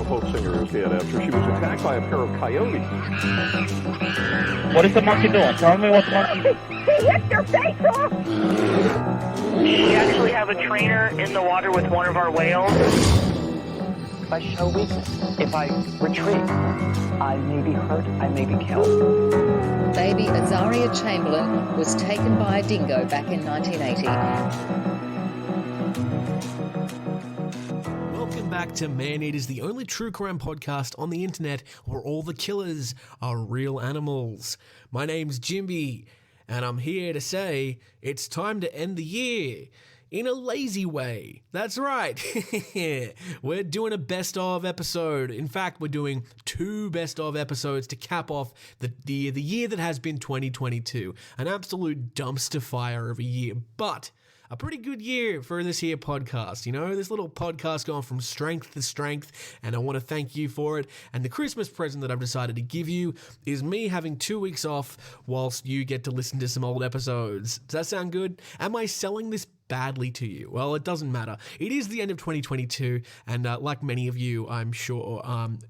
Latino folk singer is dead after she was attacked by a pair of coyotes. What is the monkey doing? Tell me what the monkey... He hit your face off! We actually have a trainer in the water with one of our whales. If I show weakness, if I retreat, I may be hurt, I may be killed. Baby Azaria Chamberlain was taken by a dingo back in 1980. Welcome back to Man Eaters, the only true crime podcast on the internet where all the killers are real animals. My name's Jimby, and I'm here to say it's time to end the year in a lazy way. That's right. We're doing a best of episode. In fact, we're doing two best of episodes to cap off the year that has been 2022. An absolute dumpster fire of a year, but a pretty good year for this here podcast. You know, this little podcast going from strength to strength, and I want to thank you for it. And the Christmas present that I've decided to give you is me having 2 weeks off whilst you get to listen to some old episodes. Does that sound good? Am I selling this badly to you? Well, it doesn't matter. It is the end of 2022, and like many of you, I'm sure, I'm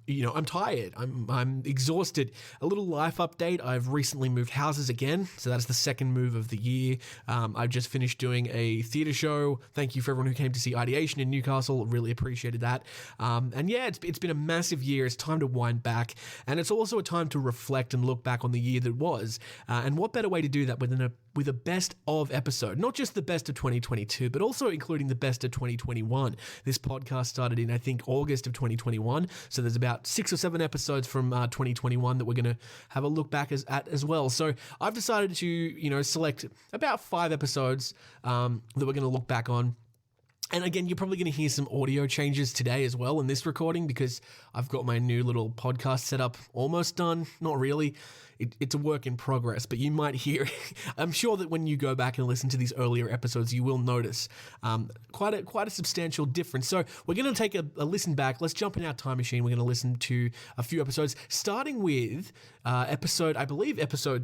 tired. I'm exhausted. A little life update. I've recently moved houses again, so that's the second move of the year. I've just finished doing a theatre show. Thank you for everyone who came to see Ideation in Newcastle. Really appreciated that. And yeah, it's been a massive year. It's time to wind back, and it's also a time to reflect and look back on the year that was. And what better way to do that with a best of episode? Not just the best of 2022, but also including the best of 2021. This podcast started in, I think, August of 2021. So there's about 6 or 7 episodes from 2021 that we're going to have a look back at as well. So I've decided to, select about 5 episodes that we're going to look back on. And again, you're probably going to hear some audio changes today as well in this recording because I've got my new little podcast setup almost done. Not really. It's a work in progress, but you might hear, I'm sure that when you go back and listen to these earlier episodes, you will notice quite a substantial difference. So we're going to take a listen back. Let's jump in our time machine. We're going to listen to a few episodes, starting with episode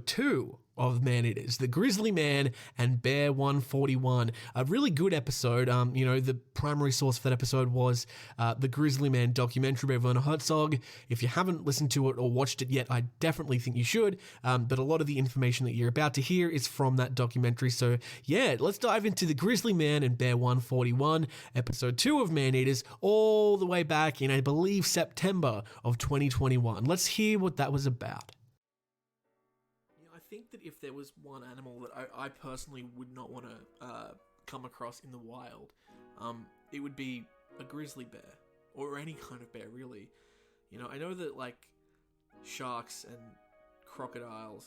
2 of Man Eaters, The Grizzly Man and Bear 141. A really good episode. The primary source for that episode was the Grizzly Man documentary by Werner Herzog. If you haven't listened to it or watched it yet, I definitely think you should. But a lot of the information that you're about to hear is from that documentary. So yeah, let's dive into The Grizzly Man and Bear 141, episode 2 of Man Eaters, all the way back in, I believe, September of 2021. Let's hear what that was about. I think that if there was one animal that I personally would not want to come across in the wild, it would be a grizzly bear, or any kind of bear, really. I know that, like, sharks and crocodiles,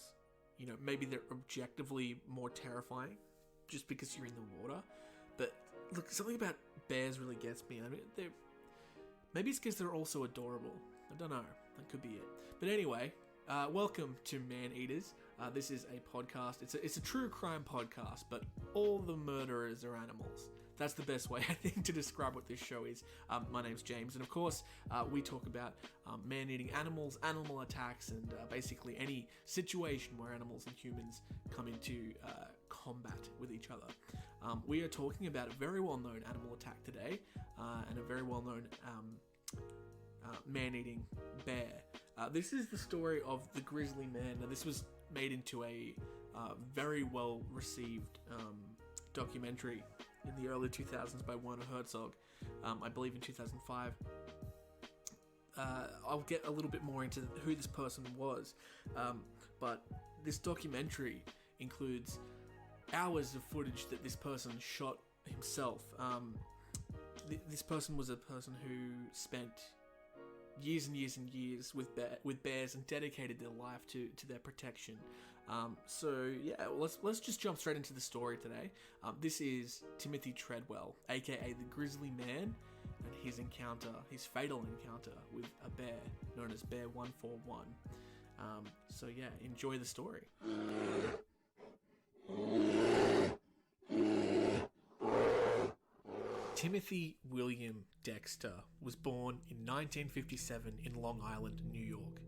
maybe they're objectively more terrifying just because you're in the water, but look, something about bears really gets me. I mean, maybe it's because they're also adorable. I don't know. That could be it. But anyway, welcome to Man Eaters. This is a podcast. It's a true crime podcast, but all the murderers are animals. That's the best way, I think, to describe what this show is. My name's James, and of course, we talk about man-eating animals, animal attacks, and basically any situation where animals and humans come into combat with each other. We are talking about a very well-known animal attack today, and a very well-known man-eating bear. This is the story of the Grizzly Man. Now, this was made into a very well-received documentary in the early 2000s by Werner Herzog, I believe in 2005. I'll get a little bit more into who this person was, but this documentary includes hours of footage that this person shot himself. This person was a person who spent years and years and years with bears and dedicated their life to their protection. So yeah, let's just jump straight into the story today. This is Timothy Treadwell, aka the Grizzly Man, and his fatal encounter with a bear known as Bear 141. So yeah, enjoy the story. Timothy William Dexter was born in 1957 in Long Island, New York.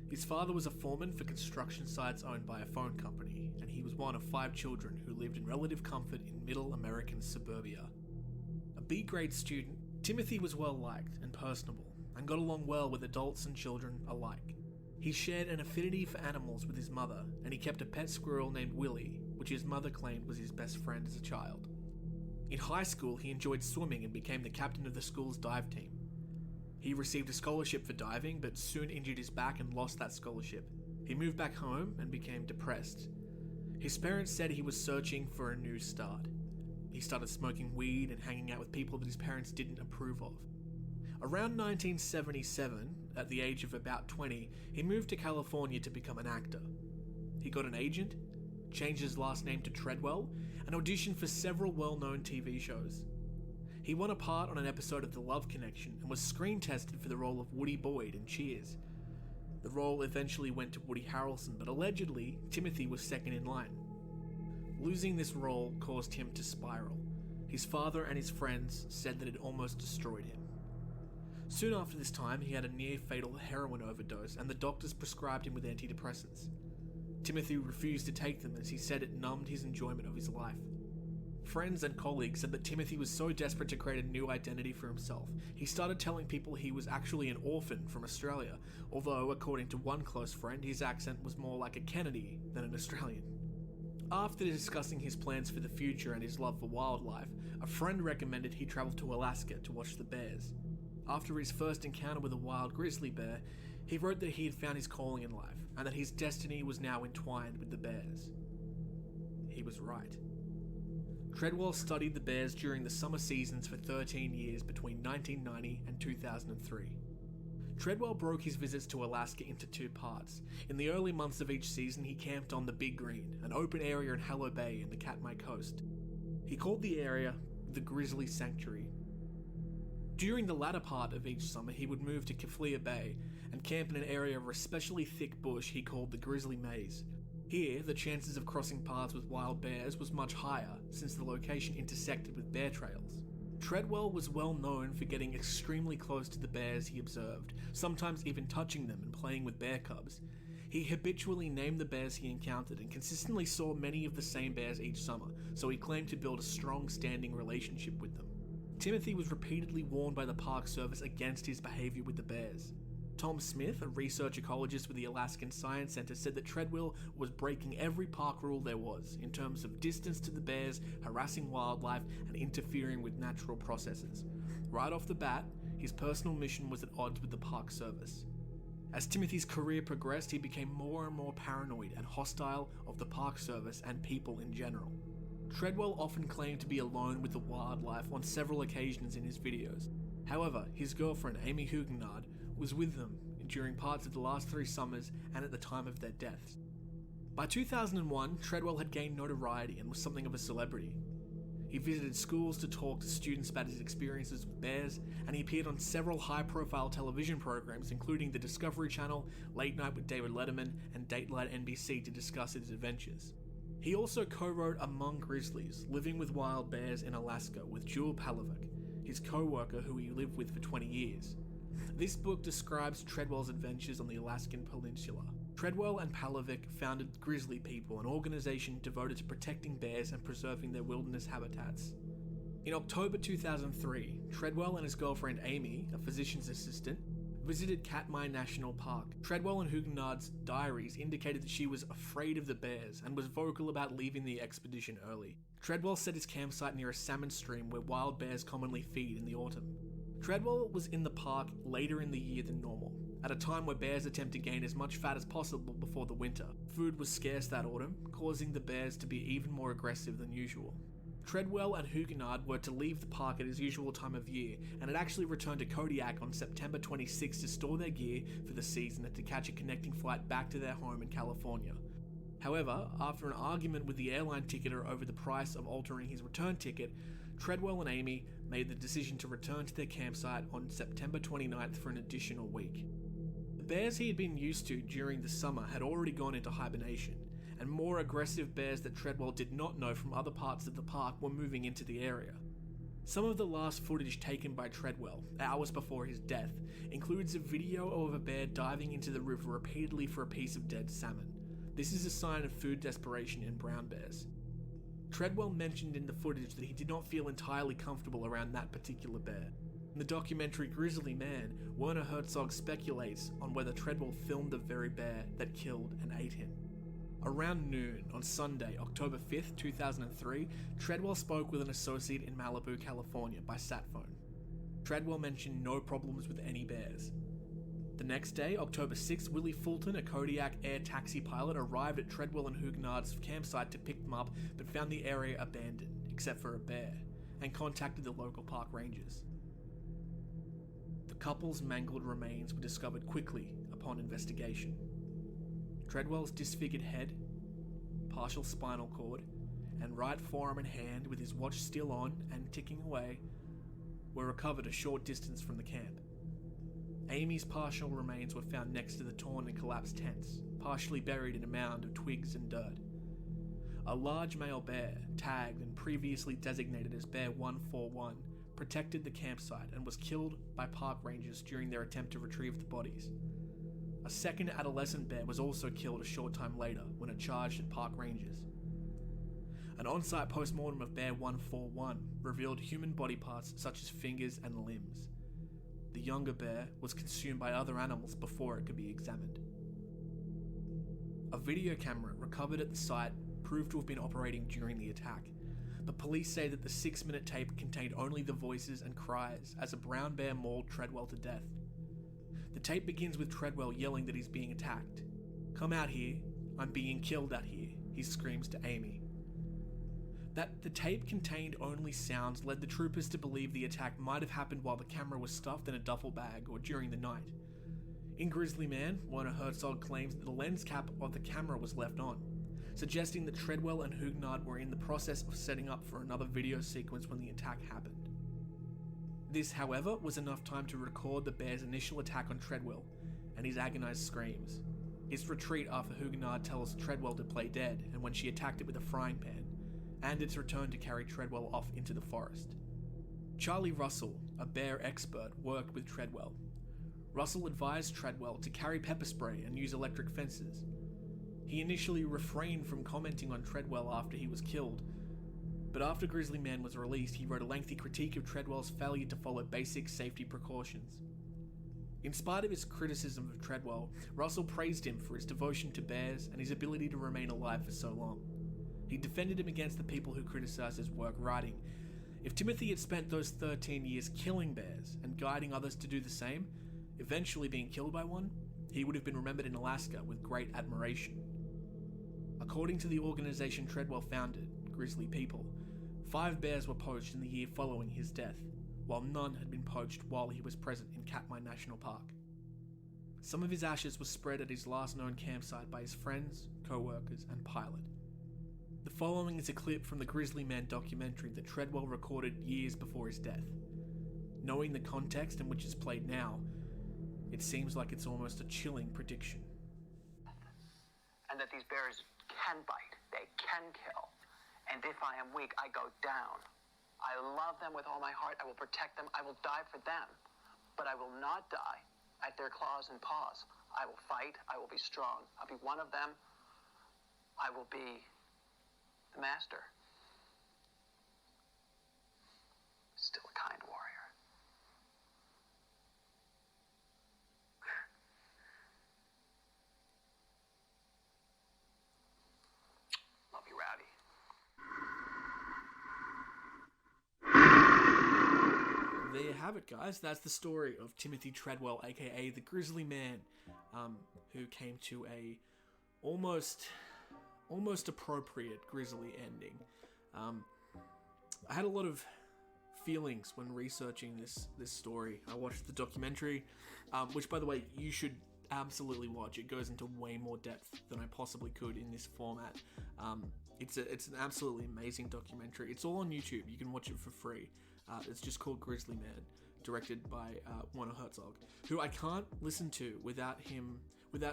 His father was a foreman for construction sites owned by a phone company, and he was one of 5 children who lived in relative comfort in middle American suburbia. A B-grade student, Timothy was well-liked and personable, and got along well with adults and children alike. He shared an affinity for animals with his mother, and he kept a pet squirrel named Willie, which his mother claimed was his best friend as a child. In high school, he enjoyed swimming and became the captain of the school's dive team. He received a scholarship for diving, but soon injured his back and lost that scholarship. He moved back home and became depressed. His parents said he was searching for a new start. He started smoking weed and hanging out with people that his parents didn't approve of. Around 1977, at the age of about 20, he moved to California to become an actor. He got an agent, changed his last name to Treadwell, and auditioned for several well-known TV shows. He won a part on an episode of The Love Connection and was screen tested for the role of Woody Boyd in Cheers. The role eventually went to Woody Harrelson, but allegedly, Timothy was second in line. Losing this role caused him to spiral. His father and his friends said that it almost destroyed him. Soon after this time, he had a near-fatal heroin overdose, and the doctors prescribed him with antidepressants. Timothy refused to take them as he said it numbed his enjoyment of his life. Friends and colleagues said that Timothy was so desperate to create a new identity for himself, he started telling people he was actually an orphan from Australia, although, according to one close friend, his accent was more like a Kennedy than an Australian. After discussing his plans for the future and his love for wildlife, a friend recommended he travel to Alaska to watch the bears. After his first encounter with a wild grizzly bear, he wrote that he had found his calling in life, and that his destiny was now entwined with the bears. He was right. Treadwell studied the bears during the summer seasons for 13 years between 1990 and 2003. Treadwell broke his visits to Alaska into two parts. In the early months of each season, he camped on the Big Green, an open area in Hallow Bay in the Katmai Coast. He called the area the Grizzly Sanctuary. During the latter part of each summer, he would move to Keflia Bay and camp in an area of especially thick bush he called the Grizzly Maze. Here, the chances of crossing paths with wild bears was much higher, since the location intersected with bear trails. Treadwell was well known for getting extremely close to the bears he observed, sometimes even touching them and playing with bear cubs. He habitually named the bears he encountered and consistently saw many of the same bears each summer, so he claimed to build a strong standing relationship with them. Timothy was repeatedly warned by the Park Service against his behavior with the bears. Tom Smith, a research ecologist with the Alaskan Science Center, said that Treadwell was breaking every park rule there was in terms of distance to the bears, harassing wildlife, and interfering with natural processes. Right off the bat, his personal mission was at odds with the Park Service. As Timothy's career progressed, he became more and more paranoid and hostile of the Park Service and people in general. Treadwell often claimed to be alone with the wildlife on several occasions in his videos. However, his girlfriend, Amy Huguenard, was with them during parts of the last 3 summers and at the time of their deaths. By 2001, Treadwell had gained notoriety and was something of a celebrity. He visited schools to talk to students about his experiences with bears, and he appeared on several high-profile television programs, including the Discovery Channel, Late Night with David Letterman, and Dateline NBC to discuss his adventures. He also co-wrote Among Grizzlies, Living with Wild Bears in Alaska with Jewel Palovic, his co-worker who he lived with for 20 years. This book describes Treadwell's adventures on the Alaskan Peninsula. Treadwell and Palovic founded Grizzly People, an organization devoted to protecting bears and preserving their wilderness habitats. In October 2003, Treadwell and his girlfriend Amy, a physician's assistant, visited Katmai National Park. Treadwell and Huguenard's diaries indicated that she was afraid of the bears and was vocal about leaving the expedition early. Treadwell set his campsite near a salmon stream where wild bears commonly feed in the autumn. Treadwell was in the park later in the year than normal, at a time where bears attempt to gain as much fat as possible before the winter. Food was scarce that autumn, causing the bears to be even more aggressive than usual. Treadwell and Huguenard were to leave the park at his usual time of year and had actually returned to Kodiak on September 26 to store their gear for the season and to catch a connecting flight back to their home in California. However, after an argument with the airline ticketer over the price of altering his return ticket, Treadwell and Amy made the decision to return to their campsite on September 29th for an additional week. The bears he had been used to during the summer had already gone into hibernation, and more aggressive bears that Treadwell did not know from other parts of the park were moving into the area. Some of the last footage taken by Treadwell, hours before his death, includes a video of a bear diving into the river repeatedly for a piece of dead salmon. This is a sign of food desperation in brown bears. Treadwell mentioned in the footage that he did not feel entirely comfortable around that particular bear. In the documentary Grizzly Man, Werner Herzog speculates on whether Treadwell filmed the very bear that killed and ate him. Around noon on Sunday, October 5th, 2003, Treadwell spoke with an associate in Malibu, California by sat phone. Treadwell mentioned no problems with any bears. The next day, October 6th, Willie Fulton, a Kodiak air taxi pilot, arrived at Treadwell and Huguenard's campsite to pick them up, but found the area abandoned, except for a bear, and contacted the local park rangers. The couple's mangled remains were discovered quickly upon investigation. Treadwell's disfigured head, partial spinal cord, and right forearm and hand with his watch still on and ticking away were recovered a short distance from the camp. Amy's partial remains were found next to the torn and collapsed tents, partially buried in a mound of twigs and dirt. A large male bear, tagged and previously designated as Bear 141, protected the campsite and was killed by park rangers during their attempt to retrieve the bodies. A second adolescent bear was also killed a short time later when it charged at park rangers. An on-site post-mortem of Bear 141 revealed human body parts such as fingers and limbs. The younger bear was consumed by other animals before it could be examined. A video camera recovered at the site proved to have been operating during the attack, but police say that the 6-minute tape contained only the voices and cries as a brown bear mauled Treadwell to death. The tape begins with Treadwell yelling that he's being attacked. "Come out here, I'm being killed out here," he screams to Amy. That the tape contained only sounds led the troopers to believe the attack might have happened while the camera was stuffed in a duffel bag or during the night. In Grizzly Man, Werner Herzog claims that the lens cap of the camera was left on, suggesting that Treadwell and Huguenard were in the process of setting up for another video sequence when the attack happened. This, however, was enough time to record the bear's initial attack on Treadwell and his agonized screams, its retreat after Huguenard tells Treadwell to play dead and when she attacked it with a frying pan, and its return to carry Treadwell off into the forest. Charlie Russell, a bear expert, worked with Treadwell. Russell advised Treadwell to carry pepper spray and use electric fences. He initially refrained from commenting on Treadwell after he was killed, but after Grizzly Man was released, he wrote a lengthy critique of Treadwell's failure to follow basic safety precautions. In spite of his criticism of Treadwell, Russell praised him for his devotion to bears and his ability to remain alive for so long. He defended him against the people who criticized his work, writing, "If Timothy had spent those 13 years killing bears and guiding others to do the same, eventually being killed by one, he would have been remembered in Alaska with great admiration." According to the organization Treadwell founded, Grizzly People, 5 bears were poached in the year following his death, while none had been poached while he was present in Katmai National Park. Some of his ashes were spread at his last known campsite by his friends, co-workers, and pilot. The following is a clip from the Grizzly Man documentary that Treadwell recorded years before his death. Knowing the context in which it's played now, it seems like it's almost a chilling prediction. And that these bears can bite, they can kill. And if I am weak, I go down. I love them with all my heart. I will protect them. I will die for them. But I will not die at their claws and paws. I will fight. I will be strong. I'll be one of them. I will be the master. Still a kind warrior. Love you, Rowdy. There you have it, guys. That's the story of Timothy Treadwell, aka the Grizzly Man, who came to a almost appropriate grisly ending. I had a lot of feelings when researching this story. I watched the documentary, which, by the way, you should absolutely watch. It goes into way more depth than I possibly could in this format. It's an absolutely amazing documentary. It's all on YouTube. You can watch it for free. It's just called Grizzly Man, directed by Werner Herzog, who I can't listen to without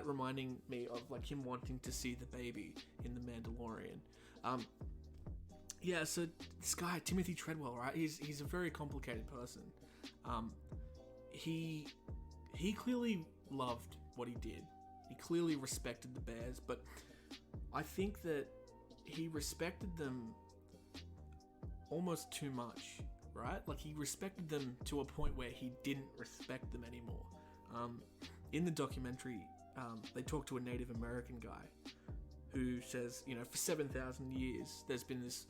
reminding me of like him wanting to see the baby in The Mandalorian. So this guy, Timothy Treadwell, right? He's a very complicated person. He clearly loved what he did. He clearly respected the bears, but I think that he respected them almost too much, right? Like, he respected them to a point where he didn't respect them anymore. In the documentary, they talk to a Native American guy who says, for 7,000 years, there's been this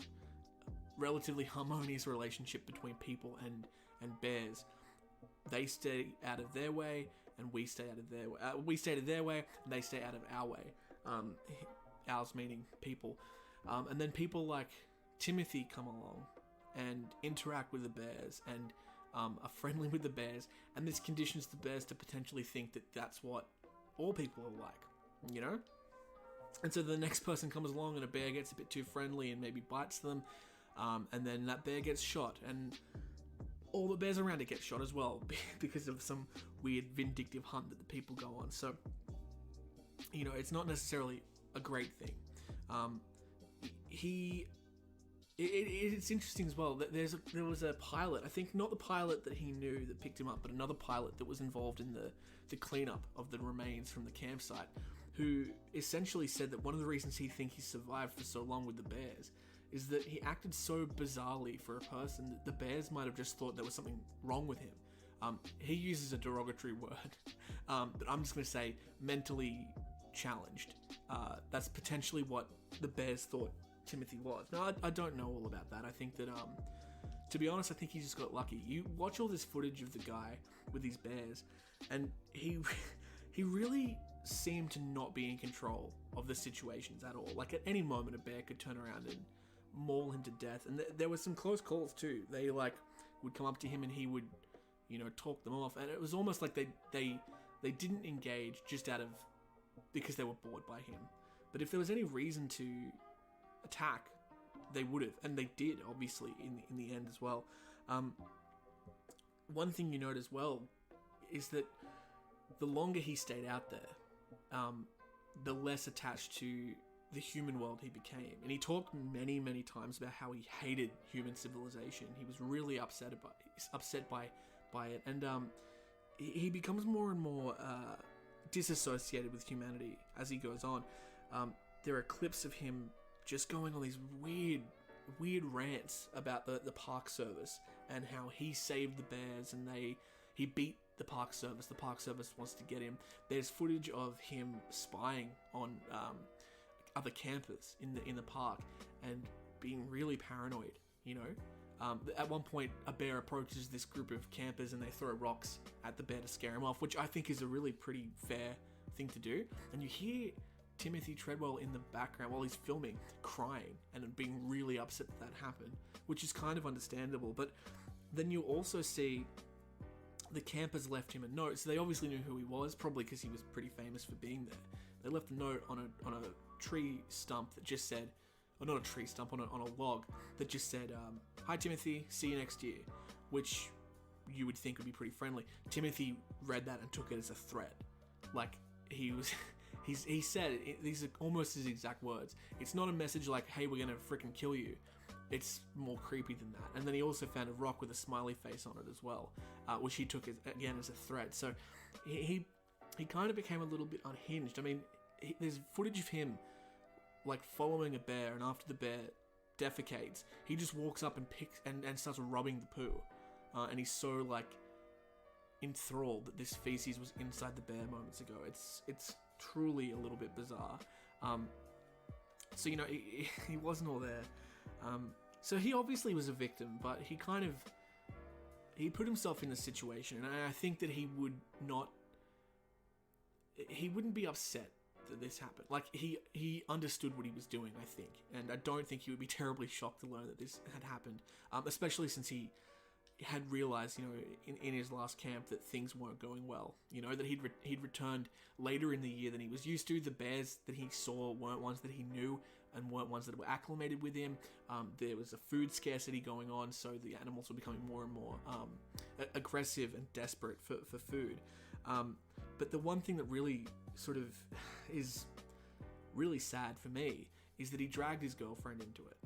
relatively harmonious relationship between people and bears. They stay out of their way, and we stay out of their way. We stay out of their way, and they stay out of our way. Ours meaning people. And then people like Timothy come along and interact with the bears and are friendly with the bears, and this conditions the bears to potentially think that that's what all people are like, And so the next person comes along and a bear gets a bit too friendly and maybe bites them, and then that bear gets shot, and all the bears around it get shot as well because of some weird vindictive hunt that the people go on. So, it's not necessarily a great thing. It's interesting as well that there was a pilot, I think not the pilot that he knew that picked him up, but another pilot that was involved in the cleanup of the remains from the campsite, who essentially said that one of the reasons he thinks he survived for so long with the bears is that he acted so bizarrely for a person that the bears might have just thought there was something wrong with him. He uses a derogatory word, but I'm just going to say mentally challenged. That's potentially what the bears thought Timothy was. Now, I don't know all about that. I think that, to be honest, I think he just got lucky. You watch all this footage of the guy with these bears, and he really seemed to not be in control of the situations at all. Like, at any moment, a bear could turn around and maul him to death. And there were some close calls too. They would come up to him and he would, talk them off. And it was almost like they didn't engage just because they were bored by him. But if there was any reason to attack, they would have, and they did, obviously, in the end as well. One thing you note as well is that the longer he stayed out there, the less attached to the human world he became. And he talked many, many times about how he hated human civilization. He was really upset by it, and he becomes more and more disassociated with humanity as he goes on. There are clips of him just going on these weird rants about the park service and how he saved the bears and he beat the park service. The park service wants to get him. There's footage of him spying on other campers in the park and being really paranoid. At one point, a bear approaches this group of campers and they throw rocks at the bear to scare him off, which I think is a really pretty fair thing to do. And you hear Timothy Treadwell in the background while he's filming, crying and being really upset that happened, which is kind of understandable. But then you also see the campers left him a note, so they obviously knew who he was, probably because he was pretty famous for being there. They left a note on a tree stump that just said, or not a tree stump, on a log that just said, "Hi Timothy, see you next year," which you would think would be pretty friendly. Timothy read that and took it as a threat. Like, he said, these are almost his exact words. It's not a message like, "Hey, we're gonna freaking kill you." It's more creepy than that. And then he also found a rock with a smiley face on it as well, which he took as a threat. So he kind of became a little bit unhinged. I mean, there's footage of him following a bear, and after the bear defecates, he just walks up and picks and starts rubbing the poo, and he's so enthralled that this feces was inside the bear moments ago. It's truly a little bit bizarre. So he wasn't all there. So he obviously was a victim, but he put himself in the situation, and I think that he wouldn't be upset that this happened. He understood what he was doing, I think, and I don't think he would be terribly shocked to learn that this had happened, especially since he had realized, in his last camp that things weren't going well. That he'd returned later in the year than he was used to. The bears that he saw weren't ones that he knew and weren't ones that were acclimated with him. There was a food scarcity going on, so the animals were becoming more and more aggressive and desperate for food. But the one thing that really sort of is really sad for me is that he dragged his girlfriend into it.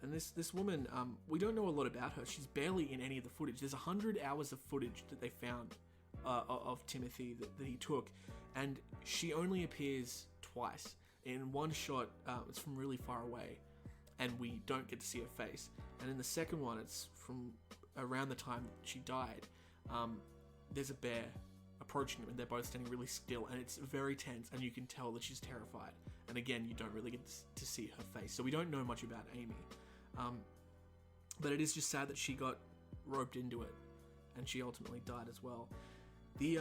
And this woman, we don't know a lot about her. She's barely in any of the footage. There's 100 hours of footage that they found of Timothy that he took, and she only appears twice. In one shot, it's from really far away, and we don't get to see her face. And in the second one, it's from around the time she died, there's a bear approaching them, and they're both standing really still, and it's very tense, and you can tell that she's terrified. And again, you don't really get to see her face, so we don't know much about Amy. But it is just sad that she got roped into it, and she ultimately died as well. The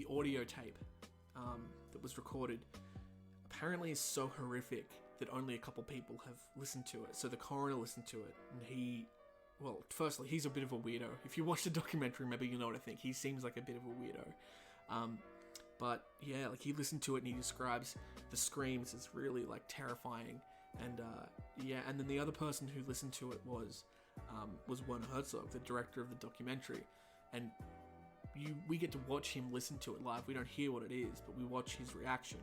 audio tape that was recorded apparently is so horrific that only a couple people have listened to it. So the coroner listened to it, and firstly, he's a bit of a weirdo. If you watch the documentary, maybe you know what I think. He seems like a bit of a weirdo. But yeah, like, he listened to it and he describes the screams as really, like, terrifying. And and then the other person who listened to it was Werner Herzog, the director of the documentary. And we get to watch him listen to it live. We don't hear what it is, but we watch his reaction.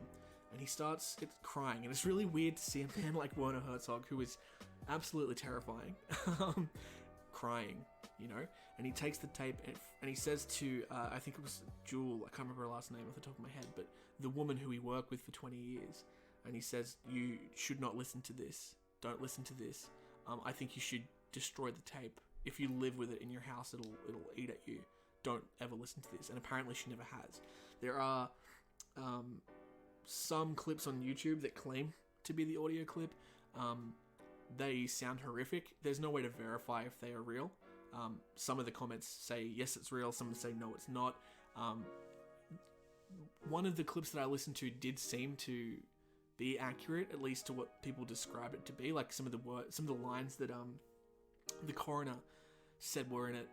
And he starts crying. And it's really weird to see a man like Werner Herzog, who is absolutely terrifying, crying, you know? And he takes the tape and he says to, I think it was Jewel, I can't remember her last name off the top of my head, but the woman who he worked with for 20 years. And he says, you should not listen to this. Don't listen to this. I think you should destroy the tape. If you live with it in your house, it'll eat at you. Don't ever listen to this. And apparently she never has. There are some clips on YouTube that claim to be the audio clip. They sound horrific. There's no way to verify if they are real. Some of the comments say yes, it's real. Some say no, it's not. One of the clips that I listened to did seem to be accurate, at least to what people describe it to be. Like some of the lines that the coroner said were in it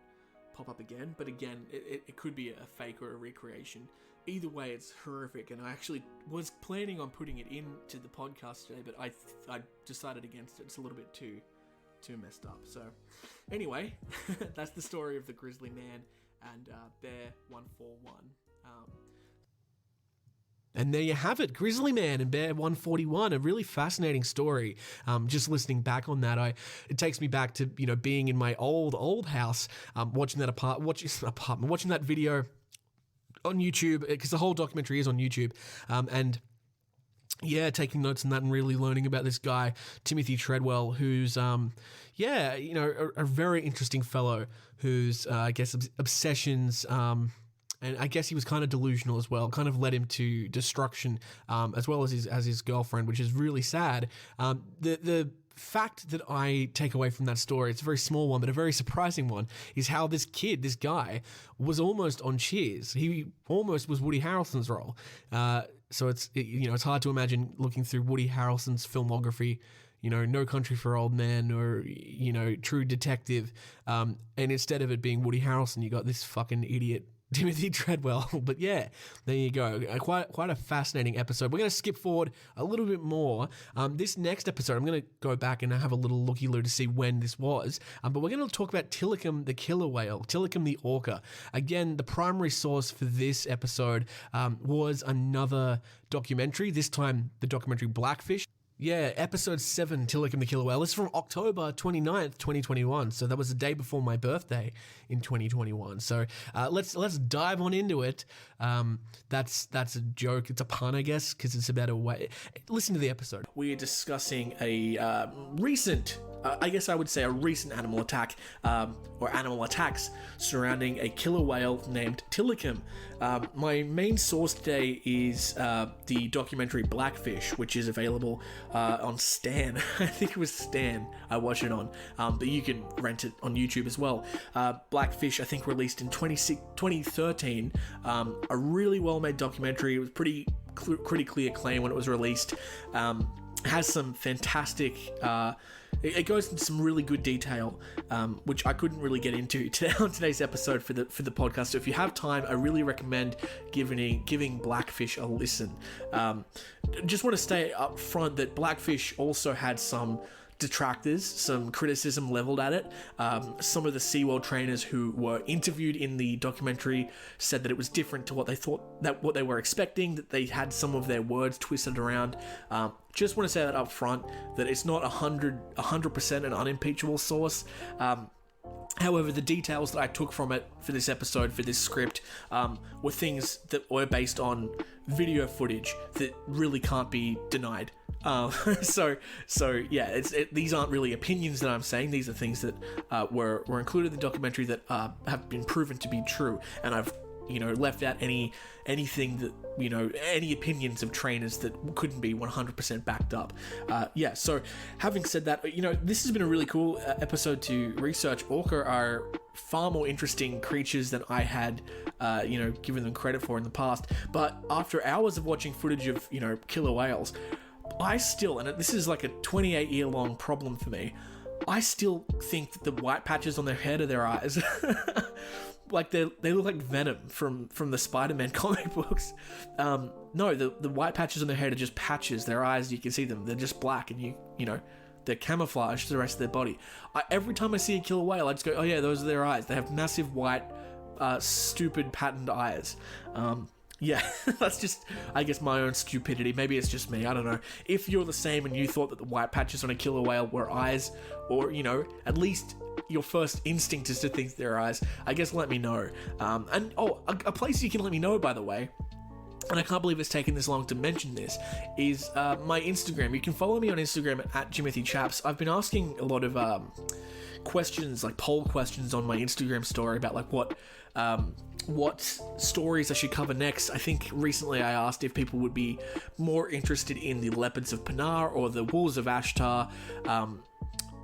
pop up again. But again, it could be a fake or a recreation. Either way, it's horrific, and I actually was planning on putting it into the podcast today, but I decided against it. It's a little bit too messed up. So anyway, that's the story of the Grizzly Man and Bear 141. And there you have it, Grizzly Man and Bear 141, a really fascinating story. Just listening back on that, it takes me back to, you know, being in my old house, watching that video on YouTube, because the whole documentary is on YouTube, and yeah, taking notes on that and really learning about this guy, Timothy Treadwell, who's, a very interesting fellow whose, I guess, obsessions, and I guess he was kind of delusional as well, kind of led him to destruction, as well as his girlfriend, which is really sad. The fact that I take away from that story, it's a very small one, but a very surprising one, is how this guy, was almost on Cheers. He almost was Woody Harrelson's role. So it's hard to imagine looking through Woody Harrelson's filmography, you know, No Country for Old Men or, you know, True Detective. And instead of it being Woody Harrelson, you got this fucking idiot Timothy Treadwell. But yeah, there you go. Quite a fascinating episode. We're going to skip forward a little bit more. This next episode, I'm going to go back and have a little looky-loo to see when this was. But we're going to talk about Tilikum the killer whale, Tilikum the orca. Again, the primary source for this episode was another documentary, this time the documentary Blackfish. Yeah, episode 7, Tilikum the Killer Whale. This is from October 29th, 2021. So that was the day before my birthday in 2021. So let's dive on into it. That's a joke. It's a pun, I guess, because it's about a way. Listen to the episode. We are discussing a recent, I guess I would say a recent animal attack, or animal attacks surrounding a killer whale named Tilikum. My main source today is the documentary Blackfish, which is available on Stan. I think it was Stan I watched it on, but you can rent it on YouTube as well. Blackfish, I think, released in 2013. A really well-made documentary. It was pretty critically acclaimed when it was released. Has some fantastic... It goes into some really good detail, which I couldn't really get into today on today's episode for the podcast. So if you have time, I really recommend giving Blackfish a listen. Just want to stay up front that Blackfish also had some detractors, some criticism leveled at it. Some of the SeaWorld trainers who were interviewed in the documentary said that it was different to what they thought, that what they were expecting, that they had some of their words twisted around. Just want to say that up front, that it's not 100% an unimpeachable source. However, the details that I took from it for this episode, for this script, were things that were based on video footage that really can't be denied. So yeah, these aren't really opinions that I'm saying. These are things that were included in the documentary that have been proven to be true, and I've left out anything that any opinions of trainers that couldn't be 100% backed up. So having said that, this has been a really cool episode to research. Orca are far more interesting creatures than I had given them credit for in the past. But after hours of watching footage of killer whales, I still, and this is like a 28-year-long problem for me, I still think that the white patches on their head are their eyes. Like they look like Venom from the Spider-Man comic books. No, the white patches on their head are just patches. Their eyes, you can see them, they're just black, and they're camouflaged to the rest of their body. Every time I see a killer whale, I just go, oh yeah, those are their eyes. They have massive white, stupid patterned eyes. That's just, I guess, my own stupidity. Maybe it's just me, I don't know. If you're the same and you thought that the white patches on a killer whale were eyes, or, at least your first instinct is to think they're eyes, I guess let me know. A place you can let me know, by the way, and I can't believe it's taken this long to mention this, is my Instagram. You can follow me on Instagram at JimothyChaps. I've been asking a lot of questions, like poll questions on my Instagram story about like what stories I should cover next. I think recently I asked if people would be more interested in the leopards of Pinar or the wolves of Ashtar.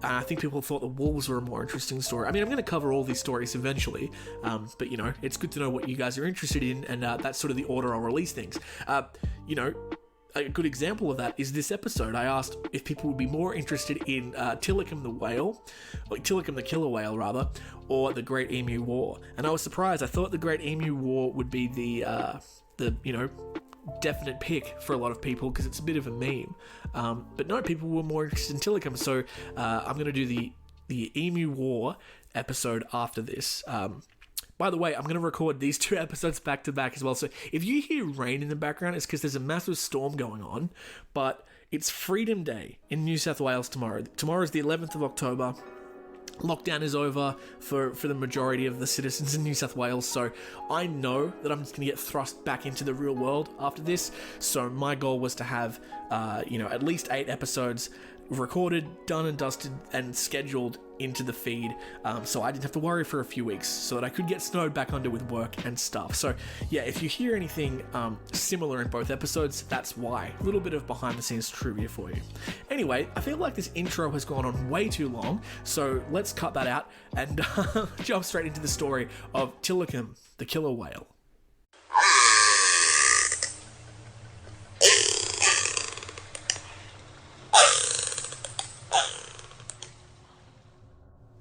And I think people thought the wolves were a more interesting story. I mean, I'm going to cover all these stories eventually, but it's good to know what you guys are interested in, and that's sort of the order I'll release things. A good example of that is this episode. I asked if people would be more interested in Tilikum the whale, or Tilikum the killer whale rather, or the Great Emu War, and I was surprised. I thought the Great Emu War would be the definite pick for a lot of people because it's a bit of a meme, but no, people were more interested in Tilikum, so I'm going to do the Emu War episode after this. By the way, I'm going to record these two episodes back to back as well, so if you hear rain in the background, it's because there's a massive storm going on, but it's Freedom Day in New South Wales tomorrow. Tomorrow is the 11th of October. Lockdown is over for the majority of the citizens in New South Wales, so I know that I'm just going to get thrust back into the real world after this. So my goal was to have, at least 8 episodes recorded, done and dusted, and scheduled into the feed, so I didn't have to worry for a few weeks, so that I could get snowed back under with work and stuff. So yeah, if you hear anything similar in both episodes, that's why. A little bit of behind the scenes trivia for you. Anyway, I feel like this intro has gone on way too long, so let's cut that out and jump straight into the story of Tilikum, the killer whale.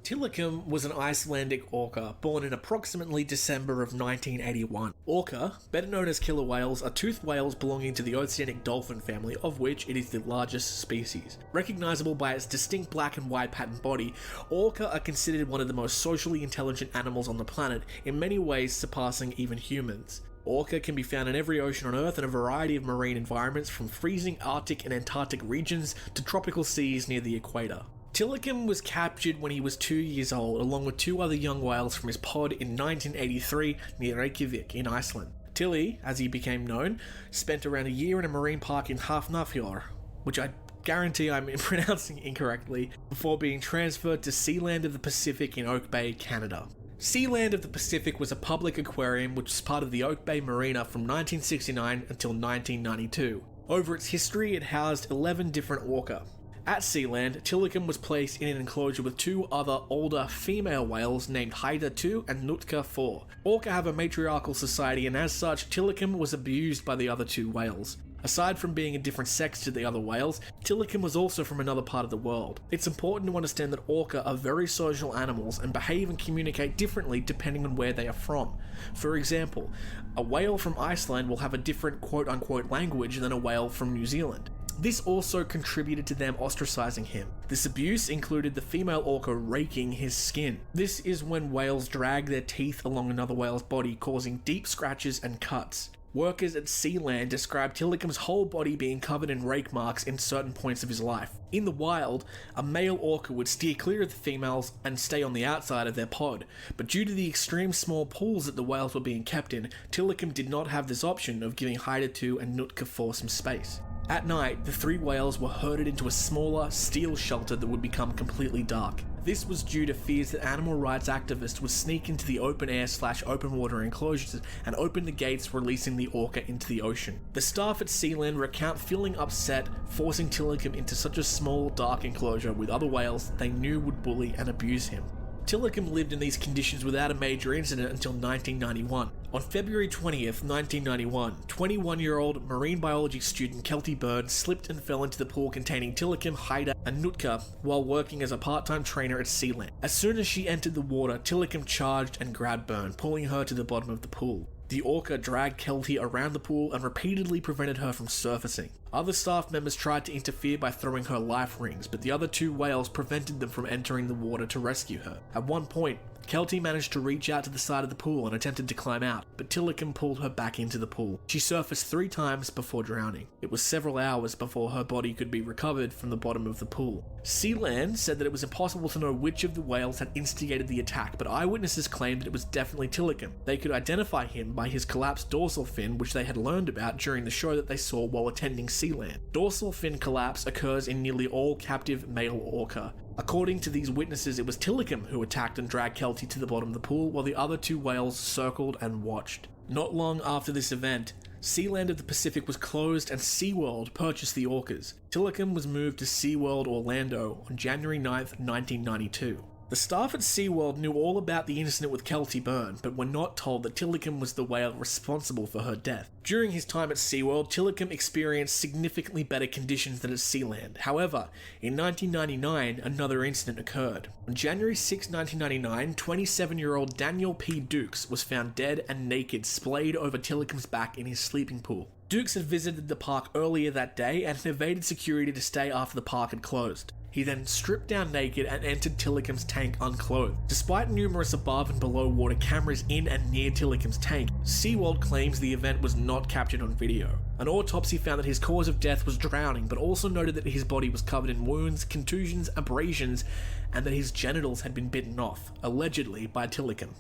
Tilikum was an Icelandic orca born in approximately December of 1981. Orca, better known as killer whales, are toothed whales belonging to the oceanic dolphin family, of which it is the largest species. Recognizable by its distinct black and white patterned body, orca are considered one of the most socially intelligent animals on the planet, in many ways surpassing even humans. Orca can be found in every ocean on Earth in a variety of marine environments, from freezing Arctic and Antarctic regions to tropical seas near the equator. Tilikum was captured when he was 2 years old, along with 2 other young whales from his pod in 1983 near Reykjavik in Iceland. Tilly, as he became known, spent around a year in a marine park in Hafnarfjord, which I guarantee I'm pronouncing incorrectly, before being transferred to Sealand of the Pacific in Oak Bay, Canada. Sealand of the Pacific was a public aquarium which was part of the Oak Bay Marina from 1969 until 1992. Over its history, it housed 11 different orca. At Sealand, Tilikum was placed in an enclosure with 2 other older female whales named Haida 2 and Nutka 4. Orca have a matriarchal society, and as such, Tilikum was abused by the other 2 whales. Aside from being a different sex to the other whales, Tilikum was also from another part of the world. It's important to understand that orca are very social animals and behave and communicate differently depending on where they are from. For example, a whale from Iceland will have a different quote-unquote language than a whale from New Zealand. This also contributed to them ostracizing him. This abuse included the female orca raking his skin. This is when whales drag their teeth along another whale's body, causing deep scratches and cuts. Workers at Sealand described Tilikum's whole body being covered in rake marks in certain points of his life. In the wild, a male orca would steer clear of the females and stay on the outside of their pod, but due to the extreme small pools that the whales were being kept in, Tilikum did not have this option of giving Haida 2 and Nutka 4 some space. At night, the 3 whales were herded into a smaller, steel shelter that would become completely dark. This was due to fears that animal rights activists would sneak into the open air / open water enclosures and open the gates, releasing the orca into the ocean. The staff at Sealand recount feeling upset forcing Tilikum into such a small, dark enclosure with other whales they knew would bully and abuse him. Tilikum lived in these conditions without a major incident until 1991. On February 20th, 1991, 21-year-old marine biology student Kelty Byrne slipped and fell into the pool containing Tilikum, Haida, and Nootka while working as a part-time trainer at Sealand. As soon as she entered the water, Tilikum charged and grabbed Byrne, pulling her to the bottom of the pool. The orca dragged Kelty around the pool and repeatedly prevented her from surfacing. Other staff members tried to interfere by throwing her life rings, but the other 2 whales prevented them from entering the water to rescue her. At one point, Kelty managed to reach out to the side of the pool and attempted to climb out, but Tilikum pulled her back into the pool. She surfaced 3 times before drowning. It was several hours before her body could be recovered from the bottom of the pool. Sealand said that it was impossible to know which of the whales had instigated the attack, but eyewitnesses claimed that it was definitely Tilikum. They could identify him by his collapsed dorsal fin, which they had learned about during the show that they saw while attending Sealand. Dorsal fin collapse occurs in nearly all captive male orca. According to these witnesses, it was Tilikum who attacked and dragged Kelty to the bottom of the pool while the other 2 whales circled and watched. Not long after this event, Sealand of the Pacific was closed and SeaWorld purchased the orcas. Tilikum was moved to SeaWorld Orlando on January 9th, 1992. The staff at SeaWorld knew all about the incident with Kelty Byrne, but were not told that Tilikum was the whale responsible for her death. During his time at SeaWorld, Tilikum experienced significantly better conditions than at Sealand. However, in 1999, another incident occurred. On January 6, 1999, 27-year-old Daniel P. Dukes was found dead and naked, splayed over Tilikum's back in his sleeping pool. Dukes had visited the park earlier that day and had evaded security to stay after the park had closed. He then stripped down naked and entered Tilikum's tank unclothed. Despite numerous above and below water cameras in and near Tilikum's tank, SeaWorld claims the event was not captured on video. An autopsy found that his cause of death was drowning, but also noted that his body was covered in wounds, contusions, abrasions, and that his genitals had been bitten off, allegedly by Tilikum.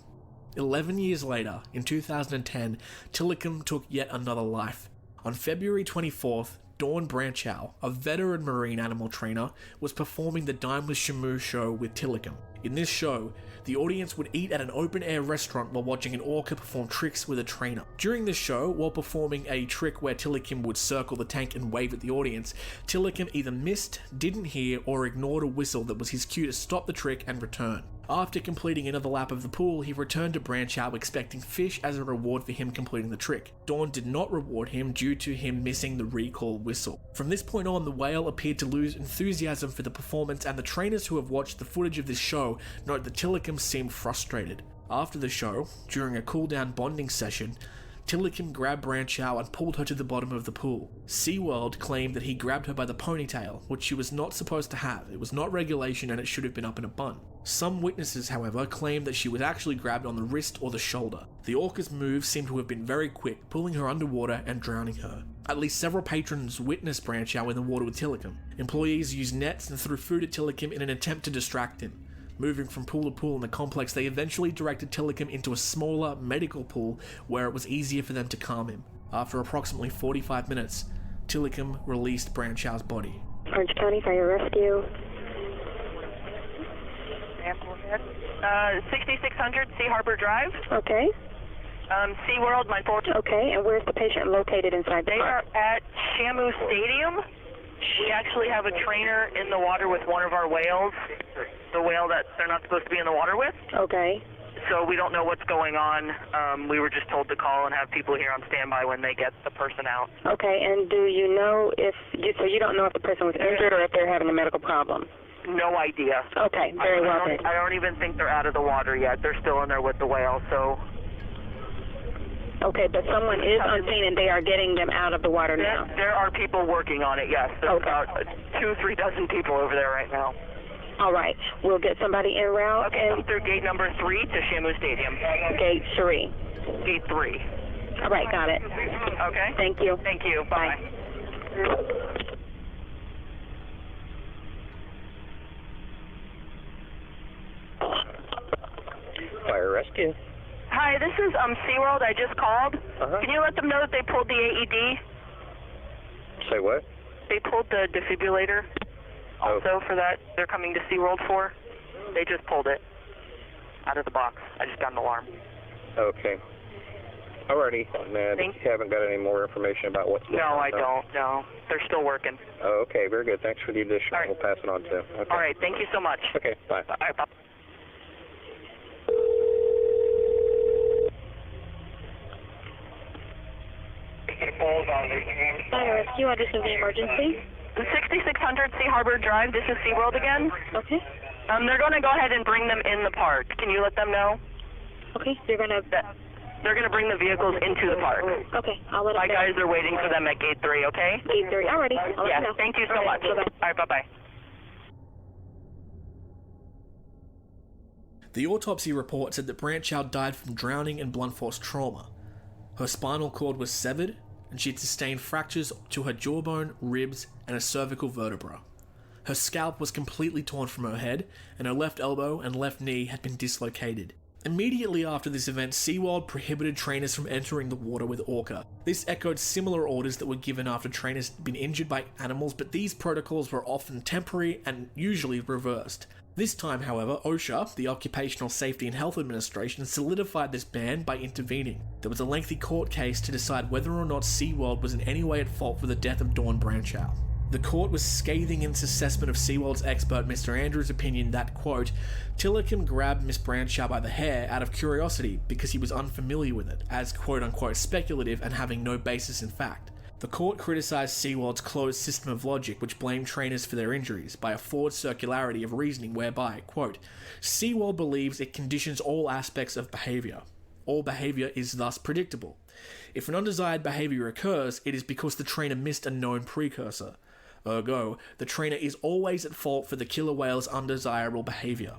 11 years later, in 2010, Tilikum took yet another life. On February 24th, Dawn Branchow, a veteran marine animal trainer, was performing the Dine with Shamu show with Tilikum. In this show, the audience would eat at an open-air restaurant while watching an orca perform tricks with a trainer. During the show, while performing a trick where Tilikum would circle the tank and wave at the audience, Tilikum either missed, didn't hear, or ignored a whistle that was his cue to stop the trick and return. After completing another lap of the pool, he returned to Branchow expecting fish as a reward for him completing the trick. Dawn did not reward him due to him missing the recall whistle. From this point on, the whale appeared to lose enthusiasm for the performance, and the trainers who have watched the footage of this show note that Tilikum seemed frustrated. After the show, during a cool-down bonding session, Tilikum grabbed Branchow and pulled her to the bottom of the pool. SeaWorld claimed that he grabbed her by the ponytail, which she was not supposed to have. It was not regulation and it should have been up in a bun. Some witnesses, however, claimed that she was actually grabbed on the wrist or the shoulder. The orca's moves seemed to have been very quick, pulling her underwater and drowning her. At least several patrons witnessed Branchow in the water with Tilikum. Employees used nets and threw food at Tilikum in an attempt to distract him. Moving from pool to pool in the complex, they eventually directed Tilikum into a smaller medical pool where it was easier for them to calm him. After approximately 45 minutes, Tilikum released Branchow's body. Orange County Fire Rescue. 6600 Sea Harbor Drive. Okay. SeaWorld, my fault. Okay, and where's the patient located inside the They park? are at Shamu Stadium. We actually have a trainer in the water with one of our whales, the whale that they're not supposed to be in the water with. Okay. So we don't know what's going on. We were just told to call and have people here on standby when they get the person out. Okay, and do you know so you don't know if the person was injured or if they're having a medical problem? No idea. Okay, very well then. I don't even think they're out of the water yet. They're still in there with the whale, so... Okay, but someone is on scene and they are getting them out of the water now. There are people working on it, yes. There's about 2-3 dozen people over there right now. All right, we'll get somebody en route. Okay, and through gate number 3 to Shamu Stadium. Gate 3. Gate 3. All right, got it. Okay. Thank you. Thank you. Bye. Fire rescue. Hi, this is SeaWorld. I just called. Uh-huh. Can you let them know that they pulled the AED? Say what? They pulled the defibrillator also for that they're coming to SeaWorld for. They just pulled it out of the box. I just got an alarm. Okay. Alrighty. And you haven't got any more information about what's going on? No, I don't. No. They're still working. Oh, okay. Very good. Thanks for the addition. All right. We'll pass it on to. Okay. All right. Thank you so much. Okay. Bye. All right, bye. Fire rescue, address of the emergency. 6600 Sea Harbor Drive. This is SeaWorld again. Okay. They're going to go ahead and bring them in the park. Can you let them know? Okay, so you're gonna... They're going to bring the vehicles into the park. Okay, I'll let them My know. guys are waiting for them at gate 3, okay? Gate 3, alrighty. I'll let Yeah, them know. thank you so much. Bye-bye. All right, bye-bye. The autopsy report said that Branchow died from drowning and blunt force trauma. Her spinal cord was severed, and she had sustained fractures to her jawbone, ribs, and a cervical vertebra. Her scalp was completely torn from her head, and her left elbow and left knee had been dislocated. Immediately after this event, SeaWorld prohibited trainers from entering the water with orca. This echoed similar orders that were given after trainers had been injured by animals, but these protocols were often temporary and usually reversed. This time, however, OSHA, the Occupational Safety and Health Administration, solidified this ban by intervening. There was a lengthy court case to decide whether or not SeaWorld was in any way at fault for the death of Dawn Branchow. The court was scathing in its assessment of SeaWorld's expert Mr. Andrews' opinion that, quote, Tillicum grabbed Miss Branchow by the hair out of curiosity because he was unfamiliar with it, as quote-unquote speculative and having no basis in fact. The court criticised SeaWorld's closed system of logic, which blamed trainers for their injuries, by a forward circularity of reasoning whereby, quote, SeaWorld believes it conditions all aspects of behaviour. All behaviour is thus predictable. If an undesired behaviour occurs, it is because the trainer missed a known precursor. Ergo, the trainer is always at fault for the killer whale's undesirable behaviour.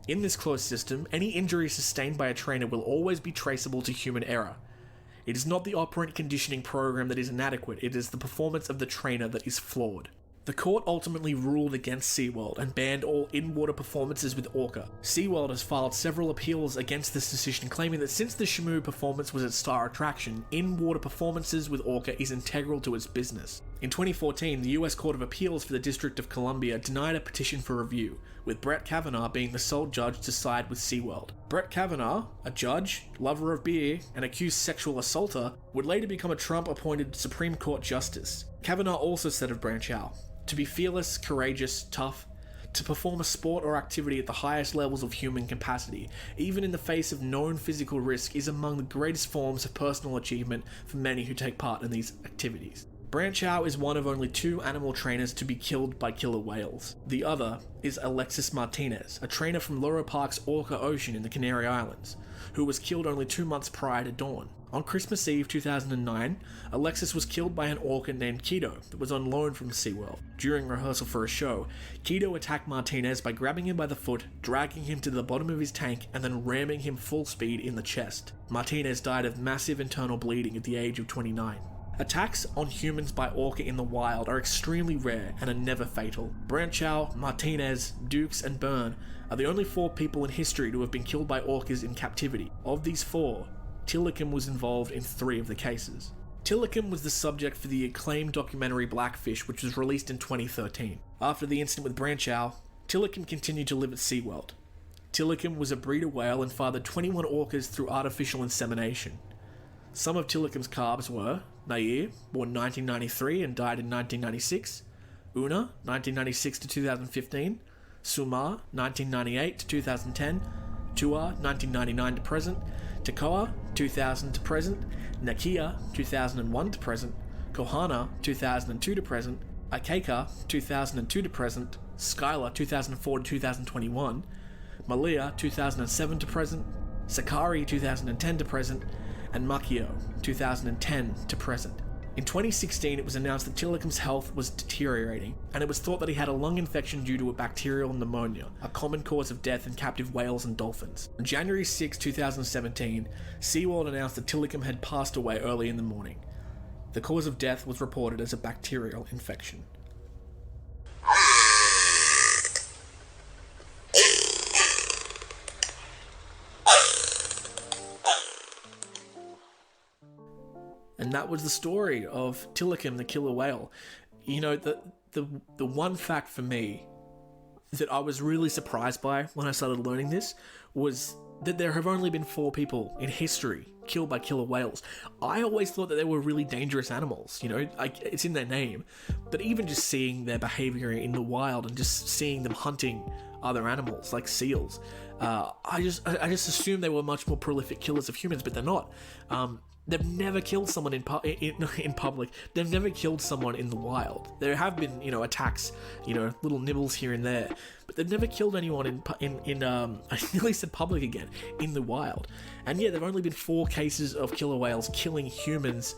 In this closed system, any injury sustained by a trainer will always be traceable to human error. It is not the operant conditioning program that is inadequate, it is the performance of the trainer that is flawed. The court ultimately ruled against SeaWorld and banned all in-water performances with orca. SeaWorld has filed several appeals against this decision, claiming that since the Shamu performance was its star attraction, in-water performances with orca is integral to its business. In 2014, the US Court of Appeals for the District of Columbia denied a petition for review, with Brett Kavanaugh being the sole judge to side with SeaWorld. Brett Kavanaugh, a judge, lover of beer, and accused sexual assaulter, would later become a Trump-appointed Supreme Court justice. Kavanaugh also said of Branchow, to be fearless, courageous, tough, to perform a sport or activity at the highest levels of human capacity, even in the face of known physical risk, is among the greatest forms of personal achievement for many who take part in these activities. Branchow is one of only 2 animal trainers to be killed by killer whales. The other is Alexis Martinez, a trainer from Loro Park's Orca Ocean in the Canary Islands, who was killed only 2 months prior to Dawn. On Christmas Eve 2009, Alexis was killed by an orca named Keto that was on loan from SeaWorld. During rehearsal for a show, Keto attacked Martinez by grabbing him by the foot, dragging him to the bottom of his tank, and then ramming him full speed in the chest. Martinez died of massive internal bleeding at the age of 29. Attacks on humans by orca in the wild are extremely rare and are never fatal. Branchow, Martinez, Dukes, and Byrne are the only 4 people in history to have been killed by orcas in captivity. Of these 4, Tillicum was involved in 3 of the cases. Tillicum was the subject for the acclaimed documentary Blackfish, which was released in 2013. After the incident with Branchow, Tillicum continued to live at SeaWorld. Tillicum was a breeder whale and fathered 21 orcas through artificial insemination. Some of Tillicum's calves were Nair, born 1993 and died in 1996, Una, 1996 to 2015, Sumar, 1998 to 2010, Tua, 1999 to present, Tekoa, 2000 to present, Nakia, 2001 to present, Kohana, 2002 to present, Akeka, 2002 to present, Skylar, 2004 to 2021, Malia, 2007 to present, Sakari, 2010 to present, and Makio, 2010 to present. In 2016, it was announced that Tillicum's health was deteriorating, and it was thought that he had a lung infection due to a bacterial pneumonia, a common cause of death in captive whales and dolphins. On January 6, 2017, SeaWorld announced that Tillicum had passed away early in the morning. The cause of death was reported as a bacterial infection. And that was the story of Tillicum, the killer whale. the one fact for me that I was really surprised by when I started learning this was that there have only been 4 people in history killed by killer whales. I always thought that they were really dangerous animals, like it's in their name. But even just seeing their behavior in the wild and just seeing them hunting other animals like seals, I just assumed they were much more prolific killers of humans, but they're not. They've never killed someone in public. They've never killed someone in the wild. There have been, attacks, little nibbles here and there, but they've never killed anyone in I nearly said public again, in the wild. And yeah, there've only been 4 cases of killer whales killing humans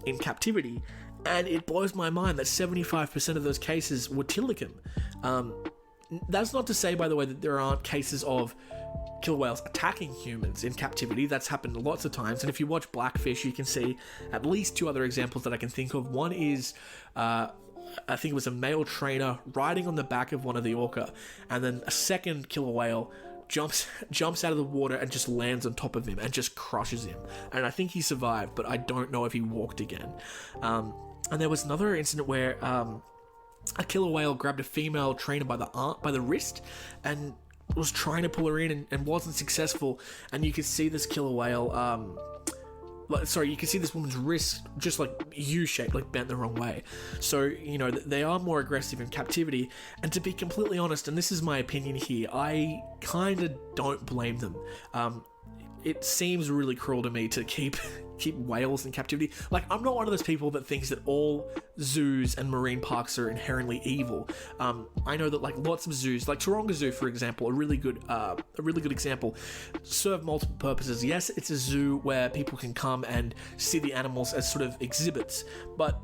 in captivity, and it blows my mind that 75% of those cases were Tilikum. That's not to say, by the way, that there aren't cases of killer whales attacking humans in captivity. That's happened lots of times, and if you watch Blackfish, you can see at least 2 other examples that I can think of. One is I think it was a male trainer riding on the back of one of the orca, and then a second killer whale jumps out of the water and just lands on top of him and just crushes him. And I think he survived, but I don't know if he walked again. And there was another incident where a killer whale grabbed a female trainer by the wrist and was trying to pull her in and wasn't successful, and you could see this killer whale you can see this woman's wrist just like U-shaped, like bent the wrong way. So they are more aggressive in captivity, and to be completely honest, and this is my opinion here, I kind of don't blame them. It seems really cruel to me to keep whales in captivity. Like, I'm not one of those people that thinks that all zoos and marine parks are inherently evil. I know that like lots of zoos, like Taronga Zoo, for example, a really good example, serve multiple purposes. Yes, it's a zoo where people can come and see the animals as sort of exhibits, but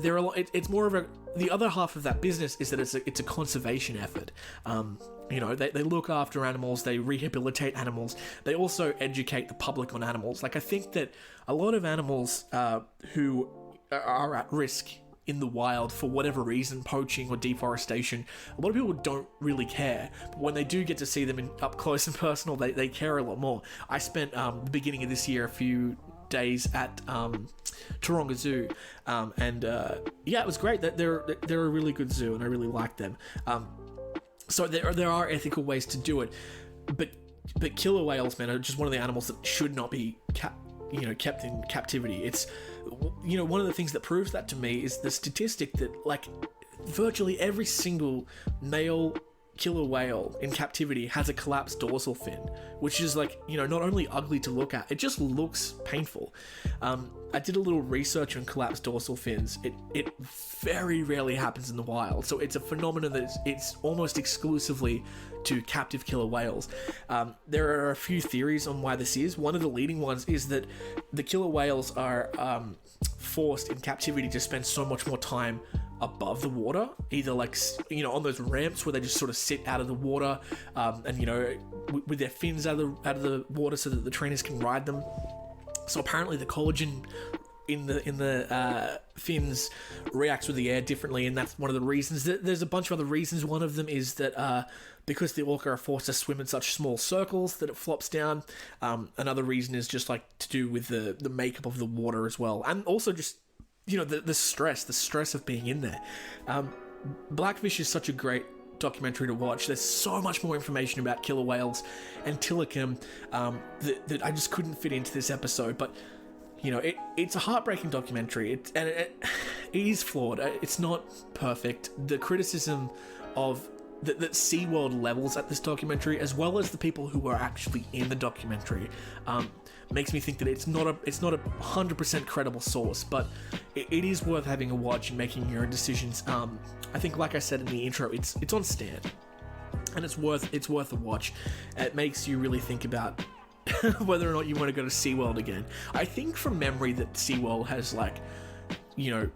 it's more of the other half of that business is that it's a conservation effort. They look after animals, they rehabilitate animals, they also educate the public on animals. Like, I think that a lot of animals who are at risk in the wild for whatever reason, poaching or deforestation, a lot of people don't really care. But when they do get to see them up close and personal, they care a lot more. I spent the beginning of this year a few days at Taronga Zoo, and it was great. They're a really good zoo, and I really like them. So there are ethical ways to do it, but killer whales, man, are just one of the animals that should not be kept in captivity. It's one of the things that proves that to me is the statistic that like virtually every single male killer whale in captivity has a collapsed dorsal fin, which is like, not only ugly to look at, it just looks painful. I did a little research on collapsed dorsal fins. It very rarely happens in the wild, so it's a phenomenon that it's almost exclusively to captive killer whales. There are a few theories on why this is. One of the leading ones is that the killer whales are forced in captivity to spend so much more time above the water, either like on those ramps where they just sort of sit out of the water, and with their fins out of the water so that the trainers can ride them. So apparently the collagen in the fins reacts with the air differently, and that's one of the reasons. There's a bunch of other reasons. One of them is that because the orca are forced to swim in such small circles that it flops down. Another reason is just like to do with the makeup of the water as well, and also just the stress of being in there. Blackfish is such a great documentary to watch. There's so much more information about killer whales and Tilikum that I just couldn't fit into this episode, but it's a heartbreaking documentary. It is flawed. It's not perfect. The criticism of that SeaWorld levels at this documentary, as well as the people who are actually in the documentary, makes me think that it's not a 100% credible source, but it is worth having a watch and making your own decisions. I think, like I said in the intro, it's on Stan, and it's worth a watch. It makes you really think about whether or not you want to go to SeaWorld again. I think from memory that SeaWorld has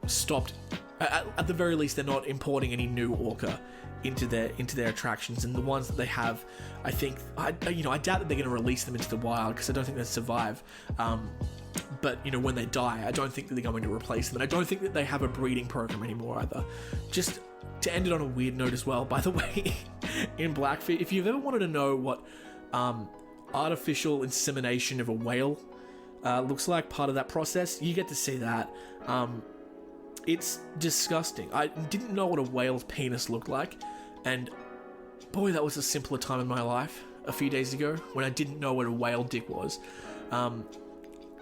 stopped. At the very least, they're not importing any new orca into their attractions, and the ones that they have, I think, I doubt that they're going to release them into the wild because I don't think they'll survive. But when they die, I don't think that they're going to replace them, and I don't think that they have a breeding program anymore either. Just to end it on a weird note as well, by the way, in Blackfish, if you've ever wanted to know what artificial insemination of a whale looks like, part of that process, you get to see that. It's disgusting. I didn't know what a whale's penis looked like, and boy, that was a simpler time in my life a few days ago when I didn't know what a whale dick was.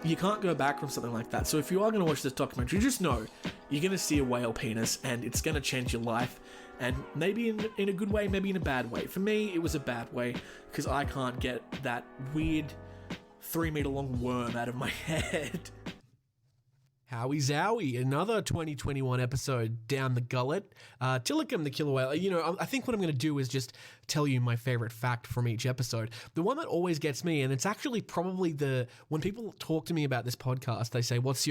You can't go back from something like that. So if you are going to watch this documentary, just know you're going to see a whale penis, and it's going to change your life. And maybe in a good way, maybe in a bad way. For me, it was a bad way, because I can't get that weird 3-meter long worm out of my head. Howie Zowie, another 2021 episode down the gullet. Tilikum the killer whale. You know, I think what I'm going to do is just tell you my favorite fact from each episode. The one that always gets me, and it's actually probably when people talk to me about this podcast, they say, what's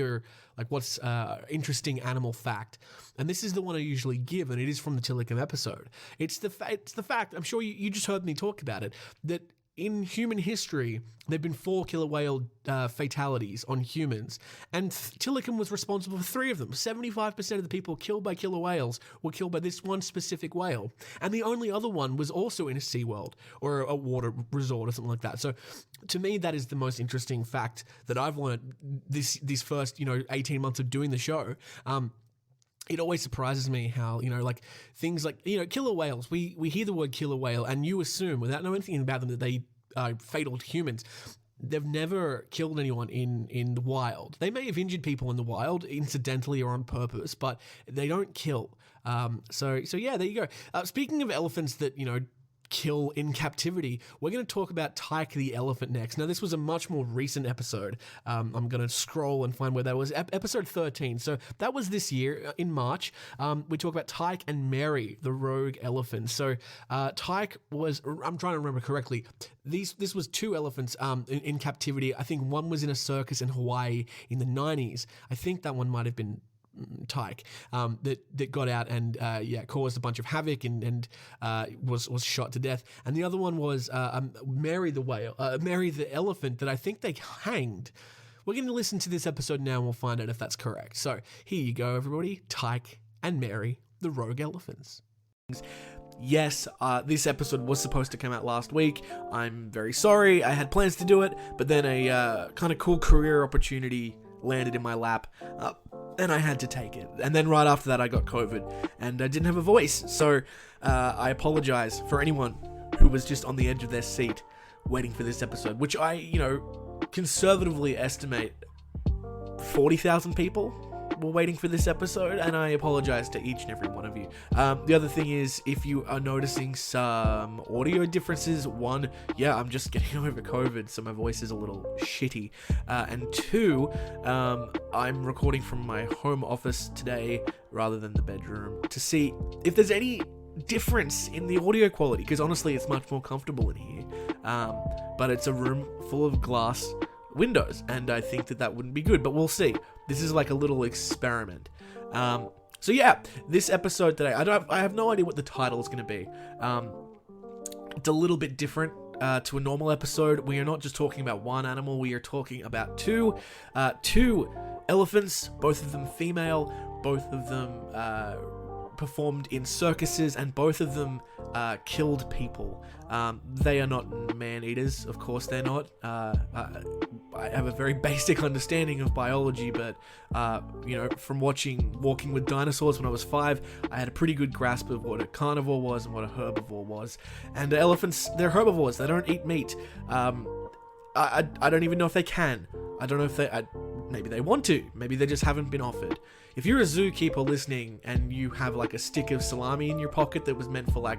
interesting animal fact? And this is the one I usually give, and it is from the Tilikum episode. It's the fact, I'm sure you just heard me talk about it, that in human history, there have been 4 killer whale fatalities on humans, and Tilikum was responsible for 3 of them. 75% of the people killed by killer whales were killed by this one specific whale, and the only other one was also in a SeaWorld or a water resort or something like that. So, to me, that is the most interesting fact that I've learned these first 18 months of doing the show. It always surprises me how, things like, killer whales, we hear the word killer whale and you assume, without knowing anything about them, that they are fatal to humans. They've never killed anyone in the wild. They may have injured people in the wild, incidentally or on purpose, but they don't kill. So yeah, there you go. Speaking of elephants that, kill in captivity, we're going to talk about Tyke the elephant next. Now, this was a much more recent episode. I'm going to scroll and find where that was. Episode 13. So that was this year in March. We talk about Tyke and Mary, the rogue elephant. So Tyke was, I'm trying to remember correctly, this was 2 elephants in captivity. I think one was in a circus in Hawaii in the 90s. I think that one might have been Tyke, that got out and caused a bunch of havoc and was shot to death. And the other one was Mary the elephant that I think they hanged. We're going to listen to this episode now and we'll find out if that's correct. So here you go, everybody. Tyke and Mary, the rogue elephants. Yes, this episode was supposed to come out last week. I'm very sorry. I had plans to do it, but then a kind of cool career opportunity landed in my lap. And I had to take it. And then right after that, I got COVID and I didn't have a voice. So I apologize for anyone who was just on the edge of their seat waiting for this episode, which I, conservatively estimate 40,000 people were waiting for this episode, and I apologize to each and every one of you. The other thing is, if you are noticing some audio differences, 1, I'm just getting over COVID, so my voice is a little shitty, and 2, I'm recording from my home office today rather than the bedroom to see if there's any difference in the audio quality, because honestly it's much more comfortable in here, but it's a room full of glass windows, and I think that wouldn't be good, but we'll see. This is like a little experiment. So yeah, this episode today, I have no idea what the title is going to be. It's a little bit different to a normal episode. We are not just talking about one animal, we are talking about two elephants, both of them female, both of them performed in circuses, and both of them killed people. They are not man-eaters, of course they're not. I have a very basic understanding of biology, but from watching Walking with Dinosaurs when I was 5, I had a pretty good grasp of what a carnivore was and what a herbivore was. And elephants, they're herbivores, they don't eat meat. I don't even know if they can. I don't know if maybe they want to. Maybe they just haven't been offered. If you're a zookeeper listening and you have like a stick of salami in your pocket that was meant for for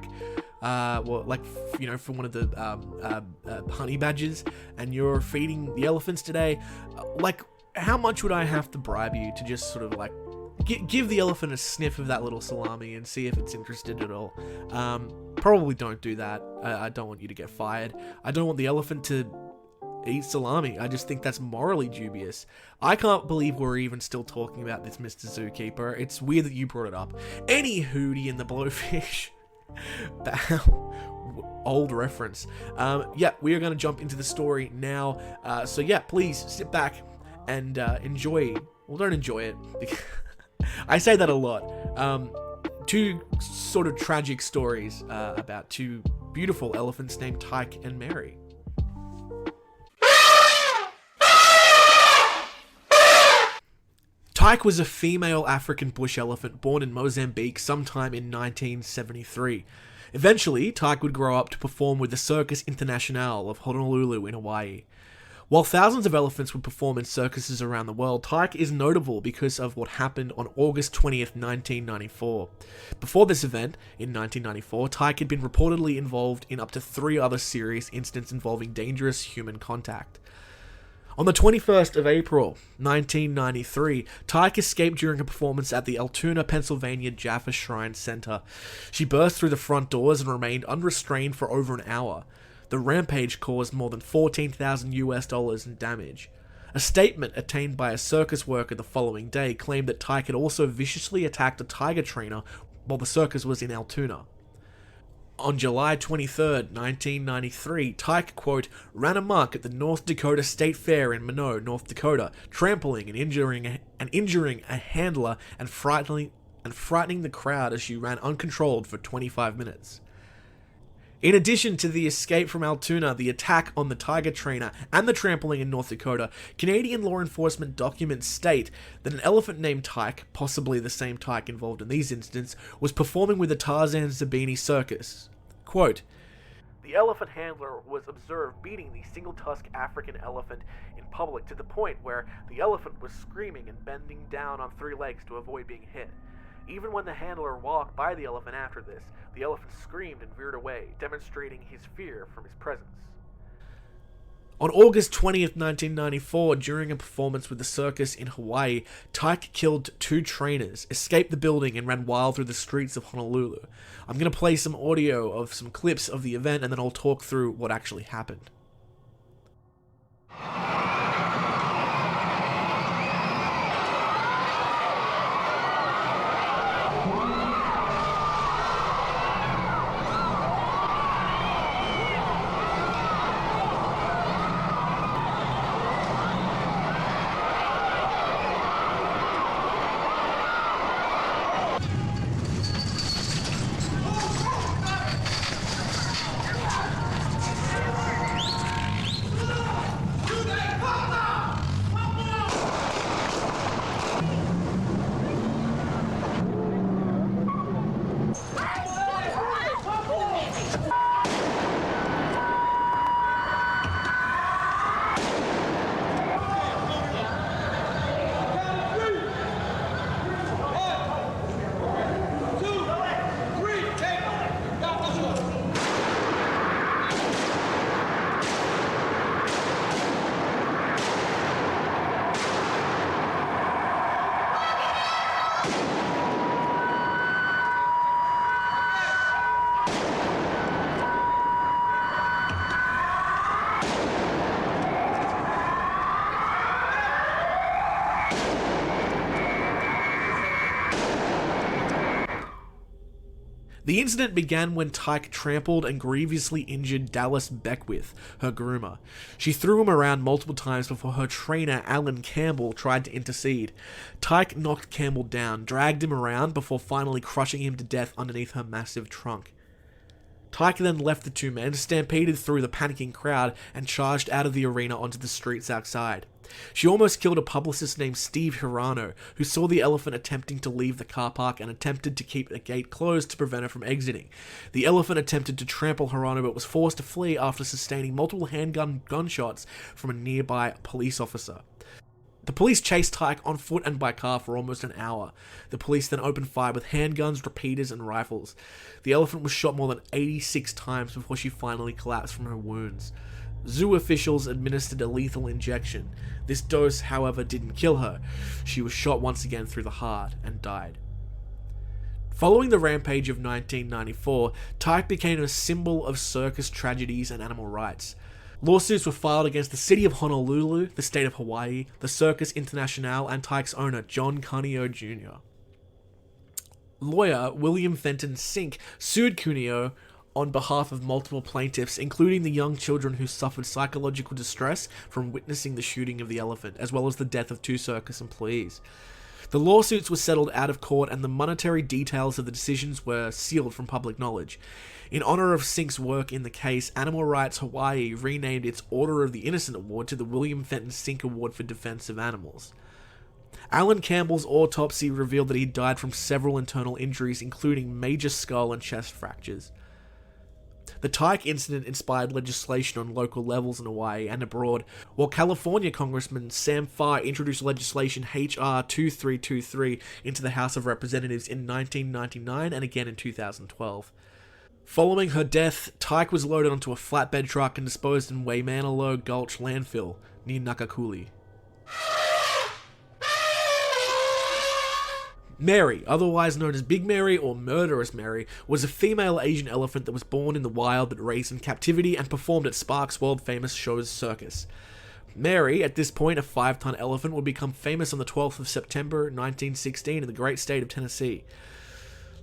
one of the honey badgers, and you're feeding the elephants today, how much would I have to bribe you to just sort of give the elephant a sniff of that little salami and see if it's interested at all? Probably don't do that. I don't want you to get fired. I don't want the elephant to eat salami. I just think that's morally dubious. I can't believe we're even still talking about this, Mr. Zookeeper. It's weird that you brought it up. Any Hootie and the Blowfish. Old reference. We are going to jump into the story now. Please sit back and enjoy. Well, don't enjoy it. I say that a lot. 2 sort of tragic stories about 2 beautiful elephants named Tyke and Mary. Tyke was a female African bush elephant born in Mozambique sometime in 1973. Eventually, Tyke would grow up to perform with the Circus International of Honolulu in Hawaii. While thousands of elephants would perform in circuses around the world, Tyke is notable because of what happened on August 20th, 1994. Before this event, in 1994, Tyke had been reportedly involved in up to 3 other serious incidents involving dangerous human contact. On the 21st of April, 1993, Tyke escaped during a performance at the Altoona, Pennsylvania Jaffa Shrine Center. She burst through the front doors and remained unrestrained for over an hour. The rampage caused more than $14,000 in damage. A statement obtained by a circus worker the following day claimed that Tyke had also viciously attacked a tiger trainer while the circus was in Altoona. On July 23, 1993, Tyke, quote, ran amok at the North Dakota State Fair in Minot, North Dakota, trampling and injuring a handler and frightening the crowd as she ran uncontrolled for 25 minutes. In addition to the escape from Altoona, the attack on the tiger trainer, and the trampling in North Dakota, Canadian law enforcement documents state that an elephant named Tyke, possibly the same Tyke involved in these incidents, was performing with the Tarzan Zabini Circus. Quote, the elephant handler was observed beating the single-tusked African elephant in public to the point where the elephant was screaming and bending down on 3 legs to avoid being hit. Even when the handler walked by the elephant after this, the elephant screamed and veered away, demonstrating his fear from his presence. On August 20th, 1994, during a performance with the circus in Hawaii, Tyke killed 2 trainers, escaped the building, and ran wild through the streets of Honolulu. I'm going to play some audio of some clips of the event, and then I'll talk through what actually happened. The incident began when Tyke trampled and grievously injured Dallas Beckwith, her groomer. She threw him around multiple times before her trainer, Alan Campbell, tried to intercede. Tyke knocked Campbell down, dragged him around before finally crushing him to death underneath her massive trunk. Tyke then left the 2 men, stampeded through the panicking crowd, and charged out of the arena onto the streets outside. She almost killed a publicist named Steve Hirano, who saw the elephant attempting to leave the car park and attempted to keep the gate closed to prevent her from exiting. The elephant attempted to trample Hirano but was forced to flee after sustaining multiple handgun gunshots from a nearby police officer. The police chased Tyke on foot and by car for almost an hour. The police then opened fire with handguns, repeaters, and rifles. The elephant was shot more than 86 times before she finally collapsed from her wounds. Zoo officials administered a lethal injection. This dose, however, didn't kill her. She was shot once again through the heart and died. Following the rampage of 1994, Tyke became a symbol of circus tragedies and animal rights. Lawsuits were filed against the city of Honolulu, the state of Hawaii, the Circus International, and Tyke's owner, John Cuneo Jr. Lawyer William Fenton Sink sued Cuneo on behalf of multiple plaintiffs, including the young children who suffered psychological distress from witnessing the shooting of the elephant, as well as the death of 2 circus employees. The lawsuits were settled out of court, and the monetary details of the decisions were sealed from public knowledge. In honor of Sink's work in the case, Animal Rights Hawaii renamed its Order of the Innocent Award to the William Fenton Sink Award for Defense of Animals. Alan Campbell's autopsy revealed that he died from several internal injuries, including major skull and chest fractures. The Tyke incident inspired legislation on local levels in Hawaii and abroad, while California Congressman Sam Farr introduced legislation HR 2323 into the House of Representatives in 1999 and again in 2012. Following her death, Tyke was loaded onto a flatbed truck and disposed in Waimanalo Gulch landfill near Nakakuli. Mary, otherwise known as Big Mary or Murderous Mary, was a female Asian elephant that was born in the wild but raised in captivity and performed at Sparks' world-famous show's circus. Mary, at this point a 5-ton elephant, would become famous on the 12th of September 1916 in the great state of Tennessee.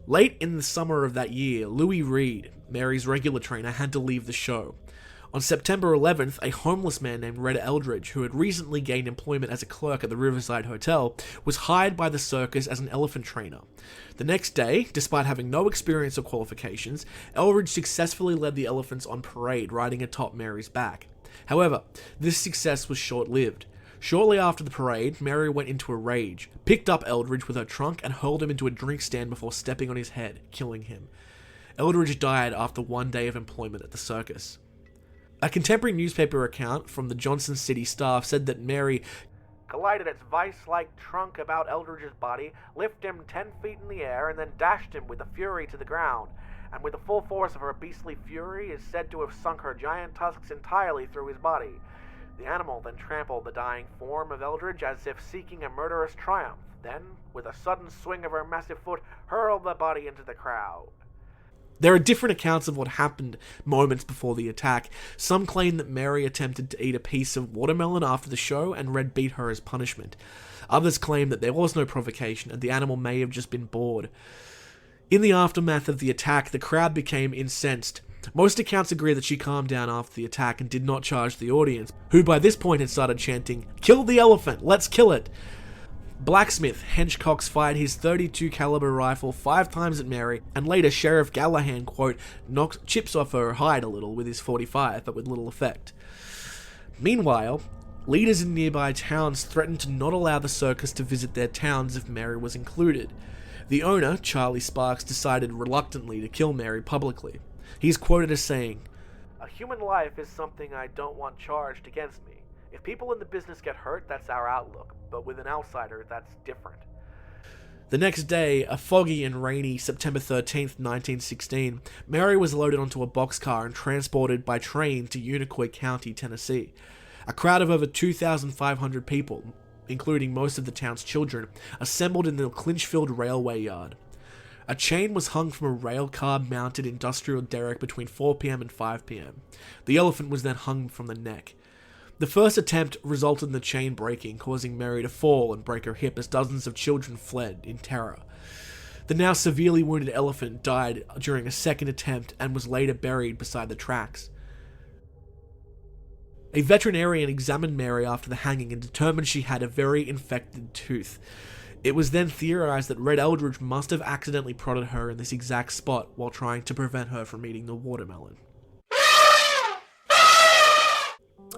Late in the summer of that year, Louis Reed, Mary's regular trainer, had to leave the show. On September 11th, a homeless man named Red Eldridge, who had recently gained employment as a clerk at the Riverside Hotel, was hired by the circus as an elephant trainer. The next day, despite having no experience or qualifications, Eldridge successfully led the elephants on parade, riding atop Mary's back. However, this success was short-lived. Shortly after the parade, Mary went into a rage, picked up Eldridge with her trunk, and hurled him into a drink stand before stepping on his head, killing him. Eldridge died after one day of employment at the circus. A contemporary newspaper account from the Johnson City staff said that Mary collided its vice-like trunk about Eldridge's body, lifted him 10 feet in the air, and then dashed him with a fury to the ground. And with the full force of her beastly fury, is said to have sunk her giant tusks entirely through his body. The animal then trampled the dying form of Eldridge as if seeking a murderous triumph, then, with a sudden swing of her massive foot, hurled the body into the crowd. There are different accounts of what happened moments before the attack. Some claim that Mary attempted to eat a piece of watermelon after the show and Red beat her as punishment. Others claim that there was no provocation and the animal may have just been bored. In the aftermath of the attack, the crowd became incensed. Most accounts agree that she calmed down after the attack and did not charge the audience, who by this point had started chanting, "Kill the elephant! Let's kill it!" Blacksmith Hench Cox fired his .32 caliber rifle 5 times at Mary, and later Sheriff Gallahan, quote, knocked chips off her hide a little with his .45, but with little effect. Meanwhile, leaders in nearby towns threatened to not allow the circus to visit their towns if Mary was included. The owner, Charlie Sparks, decided reluctantly to kill Mary publicly. He's quoted as saying, "A human life is something I don't want charged against me. If people in the business get hurt, that's our outlook, but with an outsider, that's different." The next day, a foggy and rainy September 13th, 1916, Mary was loaded onto a boxcar and transported by train to Unicoi County, Tennessee. A crowd of over 2,500 people, including most of the town's children, assembled in the Clinchfield Railway Yard. A chain was hung from a rail car-mounted industrial derrick between 4 p.m. and 5 p.m. The elephant was then hung from the neck. The first attempt resulted in the chain breaking, causing Mary to fall and break her hip as dozens of children fled in terror. The now severely wounded elephant died during a second attempt and was later buried beside the tracks. A veterinarian examined Mary after the hanging and determined she had a very infected tooth. It was then theorized that Red Eldridge must have accidentally prodded her in this exact spot while trying to prevent her from eating the watermelon.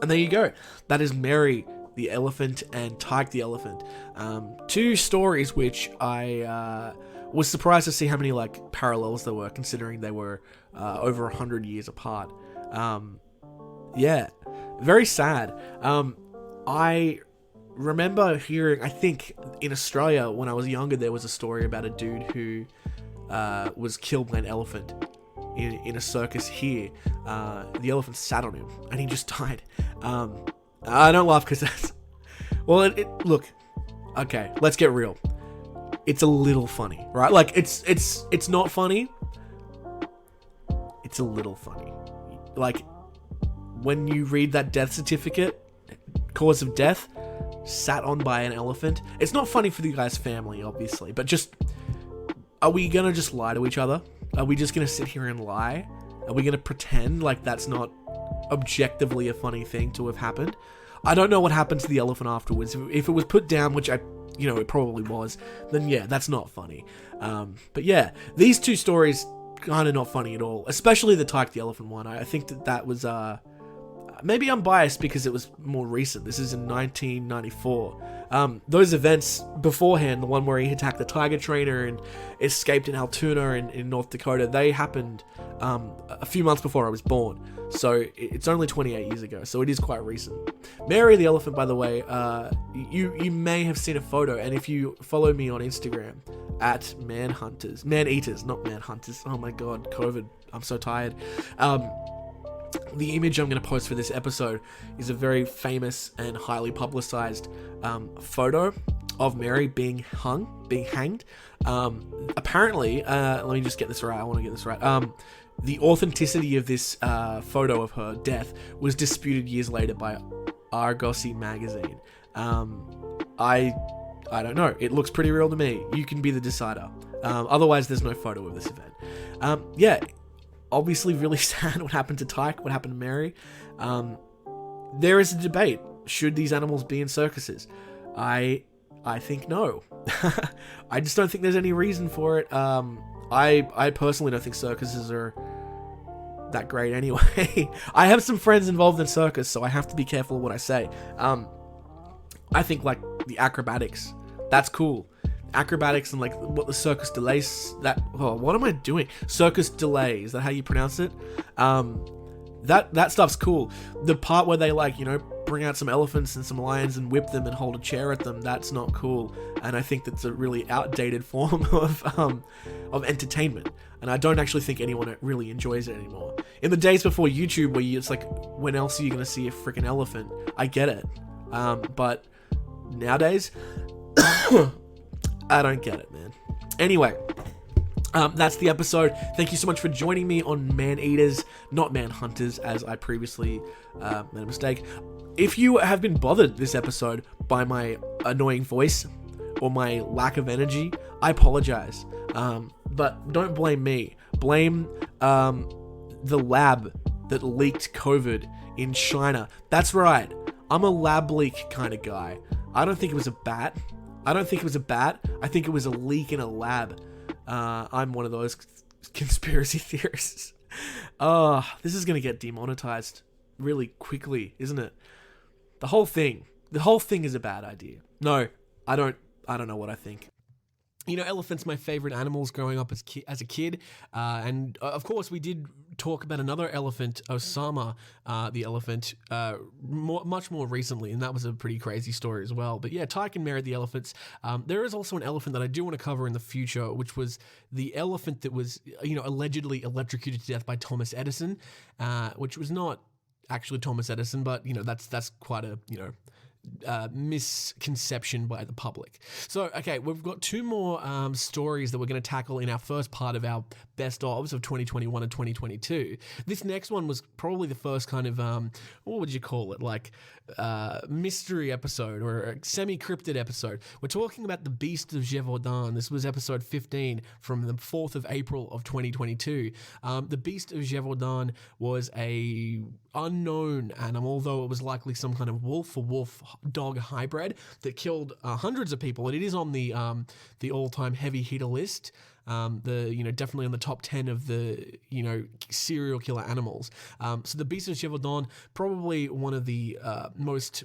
And there you go. That is Mary the elephant and Tyke the elephant. Two stories which I was surprised to see how many parallels there were, considering they were over 100 years apart. Yeah, very sad. I remember hearing, I think in Australia when I was younger, there was a story about a dude who was killed by an elephant in a circus here. The elephant sat on him and he just died. I don't laugh because that's... Well, look, okay, let's get real. It's a little funny, right? Like, it's not funny. It's a little funny. Like, when you read that death certificate, cause of death, sat on by an elephant, it's not funny for the guy's family, obviously, but just, are we gonna just lie to each other? Are we just gonna sit here and lie? Are we gonna pretend like that's not objectively a funny thing to have happened? I don't know what happened to the elephant afterwards. If it was put down, which it probably was, then yeah, that's not funny. But yeah, these two stories kind of not funny at all, especially the Tyke the elephant one. I think that was maybe I'm biased because it was more recent. This is in 1994. Those events beforehand, the one where he attacked the tiger trainer and escaped in Altoona in North Dakota, they happened a few months before I was born. So it's only 28 years ago, so it is quite recent. Mary the elephant, by the way, you may have seen a photo, and if you follow me on Instagram at man-eaters, not man-hunters. Oh my god, COVID, I'm so tired. The image I'm going to post for this episode is a very famous and highly publicized photo of Mary being hanged. Apparently, let me just get this right. I want to get this right. The authenticity of this photo of her death was disputed years later by Argosy magazine. I don't know. It looks pretty real to me. You can be the decider. Otherwise, there's no photo of this event. Yeah, obviously really sad what happened to Tyke, what happened to Mary. There is a debate. Should these animals be in circuses? I think no. I just don't think there's any reason for it. I personally don't think circuses are that great anyway. I have some friends involved in circus, so I have to be careful what I say. I think like the acrobatics, that's cool. Acrobatics and like what the circus delays, what am I doing? Circus delay, is that how you pronounce it? That stuff's cool. The part where they bring out some elephants and some lions and whip them and hold a chair at them, that's not cool. And I think that's a really outdated form of entertainment. And I don't actually think anyone really enjoys it anymore. In the days before YouTube, where it's like, when else are you going to see a freaking elephant? I get it. But nowadays, I don't get it, man. Anyway, that's the episode. Thank you so much for joining me on Man-Eaters, not Man-Hunters, as I previously made a mistake. If you have been bothered this episode by my annoying voice or my lack of energy, I apologize. But don't blame me. Blame the lab that leaked COVID in China. That's right. I'm a lab leak kind of guy. I don't think it was a bat. I think it was a leak in a lab. I'm one of those conspiracy theorists. This is going to get demonetized really quickly, isn't it? The whole thing is a bad idea. No, I don't know what I think. You know, elephants my favorite animals growing up as a kid. And of course, we did talk about another elephant, Osama, the elephant, much more recently. And that was a pretty crazy story as well. But yeah, Tyke and Mary the elephants. There is also an elephant that I do want to cover in the future, which was the elephant that was, allegedly electrocuted to death by Thomas Edison, which was not actually Thomas Edison, but, that's quite a, misconception by the public. So, okay, we've got two more stories that we're going to tackle in our first part of our best ofs of 2021 and 2022. This next one was probably the first kind of, what would you call it? Like, mystery episode or a semi-cryptid episode. We're talking about the Beast of Gévaudan. This was episode 15 from the 4th of April of 2022. The Beast of Gévaudan was a unknown animal, though it was likely some kind of wolf or wolf-dog hybrid that killed hundreds of people. And it is on the all-time heavy hitter list. Definitely on the top 10 of the, serial killer animals. So the Beast of Gévaudan, probably one of the most,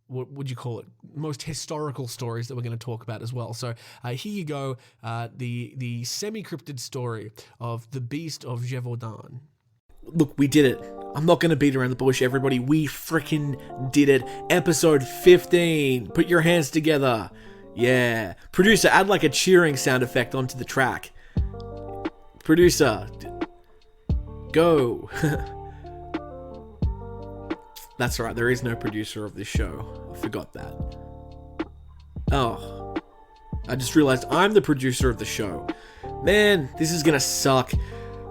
what would you call it, most historical stories that we're going to talk about as well. So here you go, the semi-cryptid story of the Beast of Gévaudan. Look, we did it. I'm not going to beat around the bush, everybody. We frickin' did it. Episode 15. Put your hands together. Yeah. Producer, add like a cheering sound effect onto the track. Producer, go. That's right, there is no producer of this show. I forgot that. Oh. I just realized I'm the producer of the show. Man, this is gonna suck.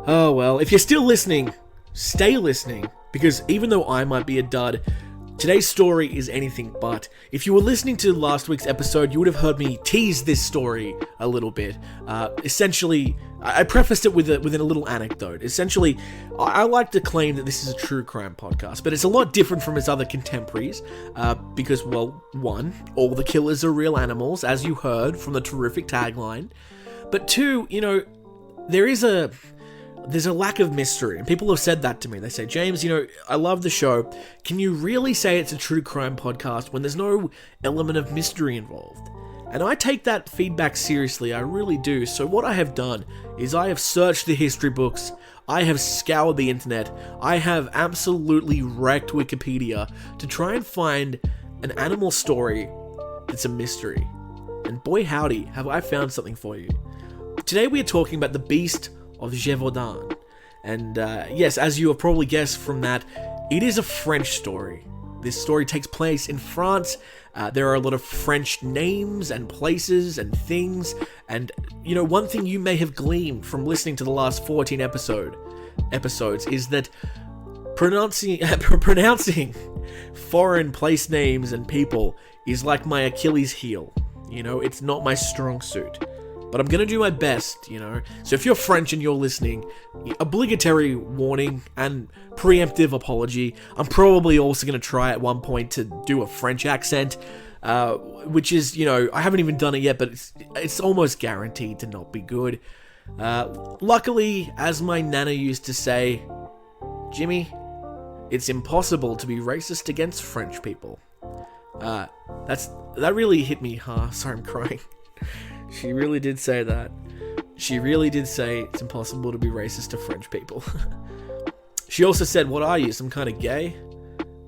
Oh well, if you're still listening, stay listening, because even though I might be a dud, today's story is anything but. If you were listening to last week's episode, you would have heard me tease this story a little bit. Essentially, I prefaced it with a little anecdote. Essentially, I like to claim that this is a true crime podcast, but it's a lot different from its other contemporaries, because, well, one, all the killers are real animals, as you heard from the terrific tagline. But two, there is there's a lack of mystery, and people have said that to me. They say, James, I love the show. Can you really say it's a true crime podcast when there's no element of mystery involved? And I take that feedback seriously, I really do. So what I have done is I have searched the history books, I have scoured the internet, I have absolutely wrecked Wikipedia to try and find an animal story that's a mystery. And boy howdy, have I found something for you. Today we are talking about the beast of Gévaudan. And yes, as you have probably guessed from that, it is a French story. This story takes place in France. There are a lot of French names and places and things. And, one thing you may have gleaned from listening to the last 14 episodes is that pronouncing foreign place names and people is like my Achilles heel. It's not my strong suit. But I'm going to do my best, So if you're French and you're listening, obligatory warning and preemptive apology. I'm probably also going to try at one point to do a French accent, which is, I haven't even done it yet, but it's almost guaranteed to not be good. Luckily, as my nana used to say, Jimmy, it's impossible to be racist against French people. That really hit me, sorry, I'm crying. She really did say that. She really did say it's impossible to be racist to French people. She also said, what are you, some kind of gay?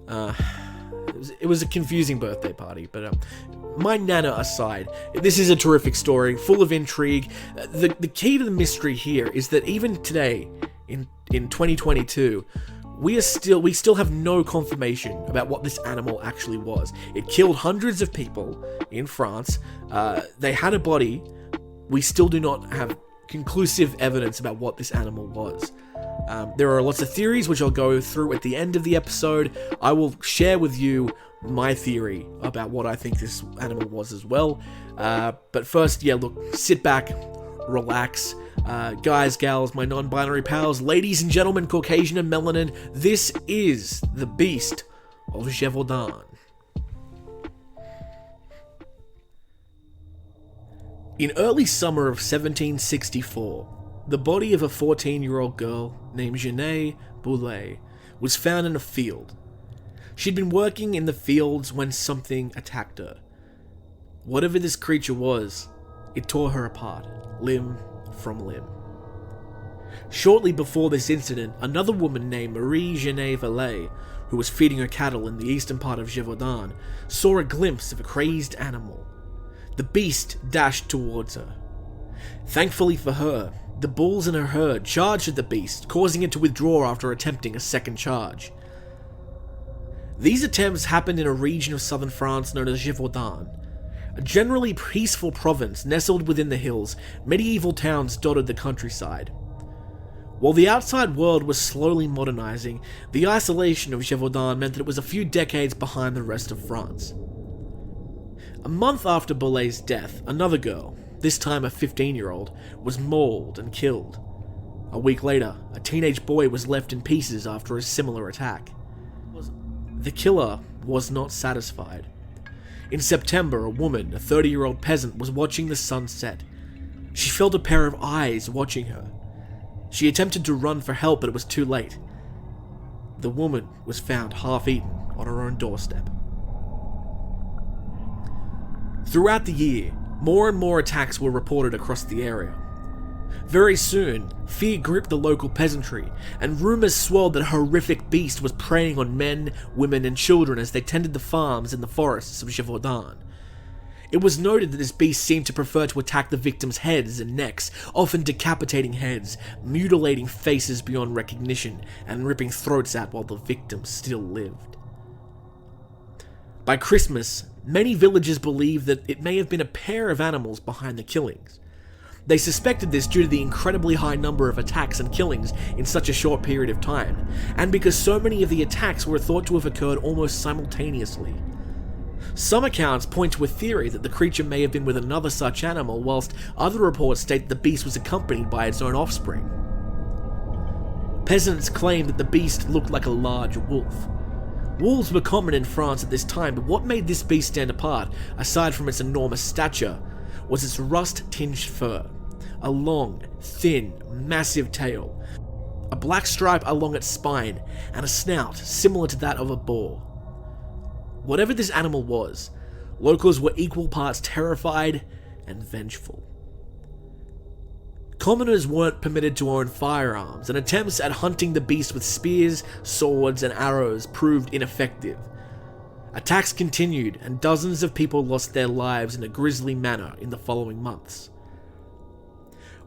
It was a confusing birthday party, but my nana aside, this is a terrific story, full of intrigue. The key to the mystery here is that even today, in 2022, we still have no confirmation about what this animal actually was. It killed hundreds of people in France. They had a body. We still do not have conclusive evidence about what this animal was. There are lots of theories which I'll go through at the end of the episode. I will share with you my theory about what I think this animal was as well. But first, sit back, relax. Guys, gals, my non-binary pals, ladies and gentlemen, Caucasian and melanin, this is the beast of Gévaudan. In early summer of 1764, the body of a 14-year-old girl named Jeanne Boulet was found in a field. She'd been working in the fields when something attacked her. Whatever this creature was, it tore her apart, limb from limb. Shortly before this incident, another woman named Marie-Jeanne Vallée, who was feeding her cattle in the eastern part of Gévaudan, saw a glimpse of a crazed animal. The beast dashed towards her. Thankfully for her, the bulls in her herd charged at the beast, causing it to withdraw after attempting a second charge. These attempts happened in a region of southern France known as Gévaudan, a generally peaceful province nestled within the hills. Medieval towns dotted the countryside. While the outside world was slowly modernizing, the isolation of Gévaudan meant that it was a few decades behind the rest of France. A month after Boulet's death, another girl, this time a 15-year-old, was mauled and killed. A week later, a teenage boy was left in pieces after a similar attack. The killer was not satisfied. In September, a woman, a 30-year-old peasant, was watching the sun set. She felt a pair of eyes watching her. She attempted to run for help, but it was too late. The woman was found half-eaten on her own doorstep. Throughout the year, more and more attacks were reported across the area. Very soon, fear gripped the local peasantry, and rumors swirled that a horrific beast was preying on men, women, and children as they tended the farms in the forests of Gévaudan. It was noted that this beast seemed to prefer to attack the victims' heads and necks, often decapitating heads, mutilating faces beyond recognition, and ripping throats out while the victims still lived. By Christmas, many villagers believed that it may have been a pair of animals behind the killings. They suspected this due to the incredibly high number of attacks and killings in such a short period of time, and because so many of the attacks were thought to have occurred almost simultaneously. Some accounts point to a theory that the creature may have been with another such animal, whilst other reports state that the beast was accompanied by its own offspring. Peasants claimed that the beast looked like a large wolf. Wolves were common in France at this time, but what made this beast stand apart, aside from its enormous stature, was its rust-tinged fur. A long, thin, massive tail, a black stripe along its spine, and a snout similar to that of a boar. Whatever this animal was, locals were equal parts terrified and vengeful. Commoners weren't permitted to own firearms, and attempts at hunting the beast with spears, swords, and arrows proved ineffective. Attacks continued, and dozens of people lost their lives in a grisly manner in the following months.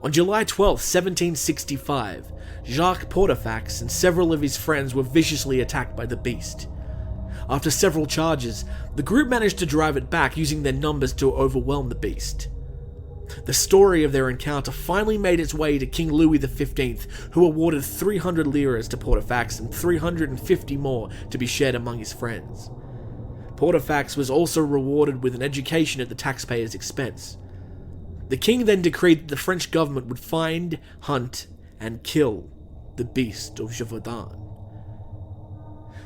On July 12, 1765, Jacques Portefax and several of his friends were viciously attacked by the beast. After several charges, the group managed to drive it back using their numbers to overwhelm the beast. The story of their encounter finally made its way to King Louis XV, who awarded 300 liras to Portefax and 350 more to be shared among his friends. Portefax was also rewarded with an education at the taxpayers' expense. The king then decreed that the French government would find, hunt, and kill the beast of Gévaudan.